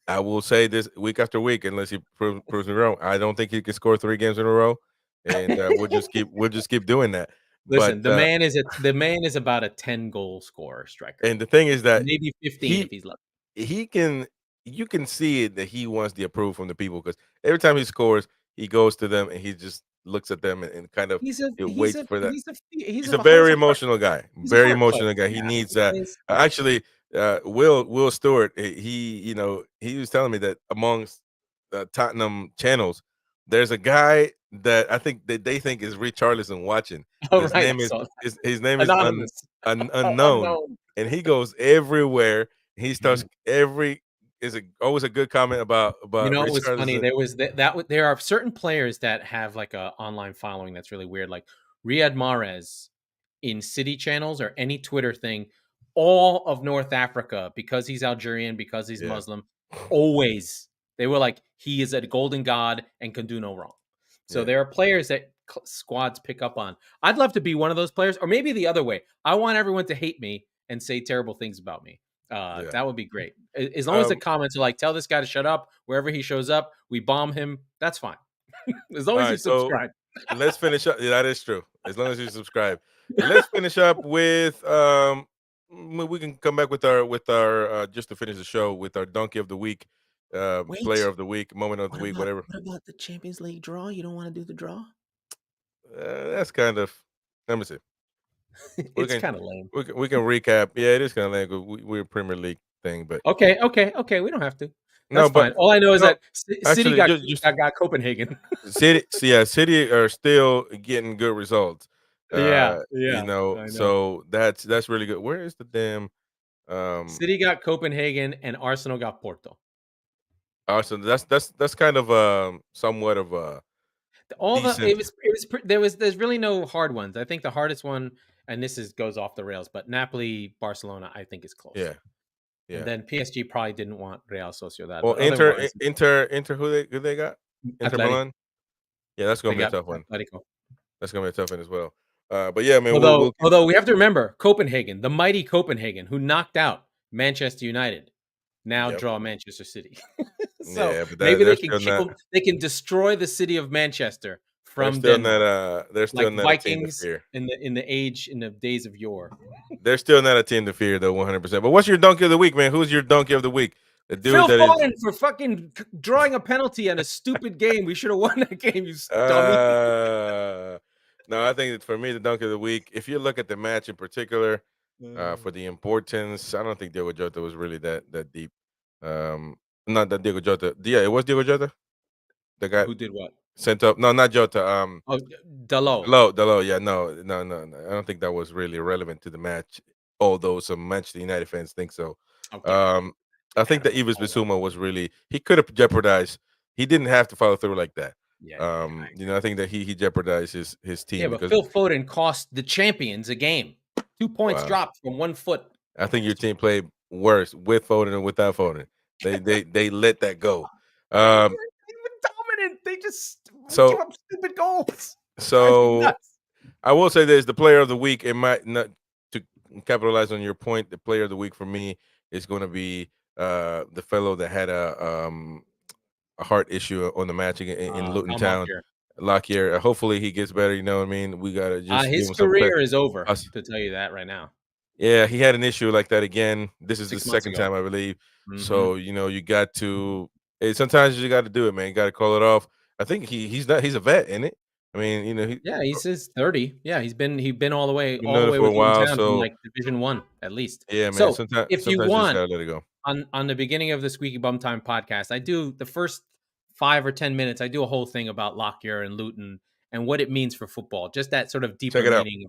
I will say this week after week, unless he proves me wrong. I don't think he can score 3 games in a row, and we'll just keep doing that. But Listen, the man is about a 10 goal scorer striker. and the thing is that Maybe 15 if he he's lucky. he can. you can see it that he wants the approval from the people because every time he scores, he goes to them and he just looks at them and kind of waits for that. He's He's a a he's very a heart emotional guy. he's a Very heart emotional player. guy. He Yeah, needs he plays. Yeah. actually Will Stewart. He he was telling me that amongst Tottenham channels, there's a guy that I think that they think is Richarlison watching. Oh, His right. I name is saw that. his name is Anonymous. unknown, Unknown. and he goes everywhere. He starts every is always a good comment You about know, it was funny. Richarlison. There was there are certain players that have like a online following that's really weird. Like Riyad Mahrez in city channels or any Twitter thing, all of North Africa, because he's Algerian, because he's Yeah, Muslim, always they were like, he is a golden god and can do no wrong. So yeah, there are players that squads pick up on. I'd love to be one of those players, or maybe the other way. I want everyone to hate me and say terrible things about me. yeah. That would be great. As long as the Um, comments are like, tell this guy to shut up wherever he shows up, we bomb him. That's fine. As long all as you right, so subscribe. let's finish up. Yeah, that is true. As long as you subscribe, let's finish up with we can come back with our just to finish the show with our donkey of the week, player Wait, of the week, moment of the week, whatever. what about the Champions League draw? You don't want to do the draw? That's kind of. Let me see. We It's can kind of lame. we can recap. Yeah, it is kind of like we're a Premier League thing, but Okay. We don't have to. no, That's but fine. All I know is no. that City Actually, just got Copenhagen. City. Yeah, City are still getting good results. Yeah, You yeah, know, I know. so that's really good. Where is the damn um City got Copenhagen and Arsenal got Porto. Arsenal? That's kind of somewhat of a All the decent. there's really no hard ones. I think the hardest one, and this is goes off the rails, but Napoli Barcelona I think is close. Yeah, And yeah. then PSG probably didn't want Real Sociedad, Well, but otherwise, Inter who they got? Inter Atleti Milan. Yeah, that's they gonna be a got tough one. Atletico. That's gonna be a tough one as well. But yeah, man, Although we'll keep. although we have to remember Copenhagen, the mighty Copenhagen, who knocked out Manchester United, now Yep. draw Manchester City. So Yeah, but maybe they're they can still kick not. them. They can destroy the city of Manchester from Denmark, They're still like not a team to Vikings fear. in the days of yore. They're still not a team to fear though, 100%. But what's your donkey of the week, man? Who's your donkey of the week? The dude Phil that is Foden for fucking drawing a penalty in a stupid game. We should have won that game, you dummy. uh no, I think that for me the donkey of the week, if you look at the match in particular, for the importance, I don't think Diego Jota was really that deep. Um not that Diego Jota. Yeah, it was Diego Jota that got Who did what? sent up. No, not Jota. Oh, Dalot. Delo, yeah, no. I don't think that was really relevant to the match, although some Manchester United fans think so. Okay, Um, I think kind of that a Ibis highlight. Bissouma was really he could have jeopardized. He didn't have to follow through like that. Yeah. I I think that he jeopardized his Yeah, team but because Phil Foden cost the champions a game. 2 points wow, dropped from 1 foot. I think your That's team played worse with Foden and without Foden. They let that go. Um, they were dominant. They just give so up stupid goals. Drives me so nuts. I will say this: the player of the week. It might not to capitalize on your point. The player of the week for me is going to be the fellow that had a heart issue on the match in Luton Kyle Town, Mockyer. Lockyer. Hopefully he gets better. You know what I mean? We gotta just give His him some credit. career is over, Us, to tell you that right now. yeah, he had an issue like that again. This is the 6 months second ago. time I believe. So Mhm. you got to. Sometimes you got to do it, man. You got to call it off. I think he's not. He's a vet, isn't it? I mean, he Yeah, he's his 30. Yeah, he's been been doing all the it way for a with Luton while. Town from, So like, Division 1 at least. yeah, man. So, Sometimes if you sometimes you just want, gotta let it go. on the beginning of the Squeaky Bum Time podcast, I do the first 5 or 10 minutes, I do a whole thing about Lockyer and Luton and what it means for football, just that sort of Check deeper it out. meaning.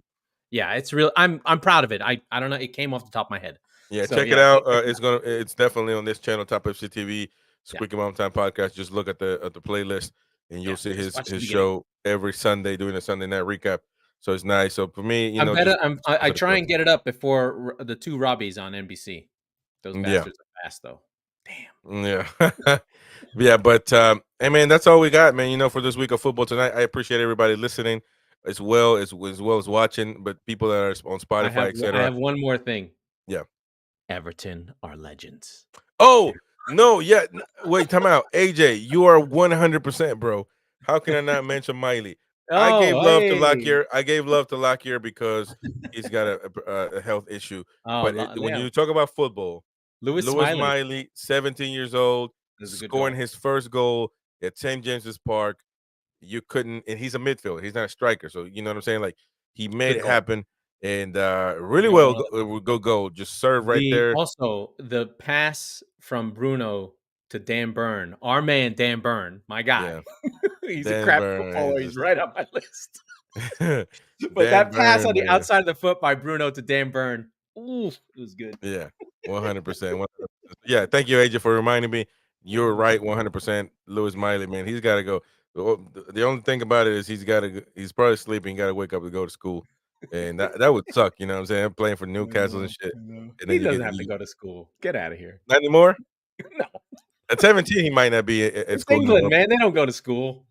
Yeah, it's real. I'm proud of it. I don't know, it came off the top of my head. Yeah, So, check it yeah, go out. check it out. It's definitely on this channel, Top FC TV, Yeah, Squeaky Mom Time Podcast. Just look at the playlist, and you'll yeah, see just watch the his beginning. show every Sunday doing a Sunday night recap. So it's nice. So for me, I'm just better. I for the try show. and get it up before the two Robbies on NBC. Those Yeah, bastards are fast though. Damn. yeah, yeah. But hey, man, that's all we got, man. For this week of football tonight, I appreciate everybody listening as well as watching. But people that are on Spotify, I etc. have one more thing. Yeah. Everton are legends. Oh, They're no, yeah, wait, time out. AJ, you are 100%, bro. How can I not mention Miley? I gave Oh, love to hey. Lockyer. I gave love to Lockyer because he's got a health issue. Oh, But when yeah. you talk about football, Lewis Lewis Smiley Miley, 17 years old, is a good scoring goal. his first goal at St. James's Park. You couldn't, and he's a midfielder. He's not a striker, so you know what I'm saying. Like he made Good it goal. happen, and really You know well. what? Go goal, just serve right The there. also the pass from Bruno to Dan Burn, our man Dan Burn, my guy. Yeah, He's a Dan crap Burn footballer. is He's just right on my list. But Dan that pass Burn, on the man. outside of the foot by Bruno to Dan Burn, ooh, it was good. Yeah, 100%. 100%. Yeah, thank you, AJ, for reminding me. You're right, 100%. Lewis Miley, man, he's got to go. The only thing about it is he's got to. He's probably sleeping. Got to wake up to go to school, and that would suck. You know what I'm saying? I'm playing for I Newcastle and know, shit, I know. and He then doesn't have to you go to school. Get out of here. not anymore. No. At 17, he might not be at It's school no England, more. man. They don't go to school.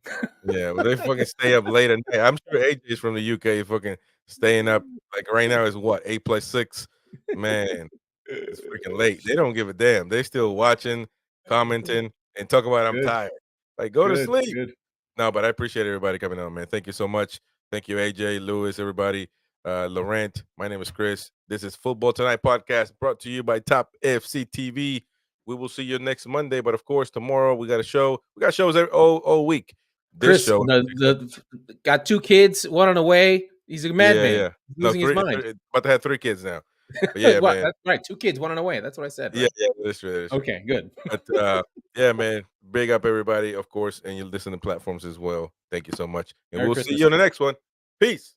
Yeah, but they fucking stay up late at night. I'm sure AJ's from the UK, fucking staying up. Like right now is what 8 plus 6. Man, it's freaking late. They don't give a damn. They still watching, commenting, and talking about I'm Good, tired. Like, go to good, sleep. good. No, but I appreciate everybody coming on, man. Thank you so much. Thank you, AJ, Lewis, everybody. Laurent, my name is Chris. This is Football Tonight podcast brought to you by Top FC TV. We will see you next Monday, but of course, tomorrow we got a show. We got shows all week. This Chris, show, got 2 kids, 1 on the way. He's a yeah, madman. yeah. He's No, losing his mind. about to have 3 kids now. But yeah, What? man. That's right. 2 kids, 1 on the way. That's what I said, Yeah, right? yeah, that's true. That is true. Okay, good. But yeah, man, big up everybody, of course, and you listen to platforms as well. Thank you so much, and Merry we'll see Christmas. you on the next one. Peace.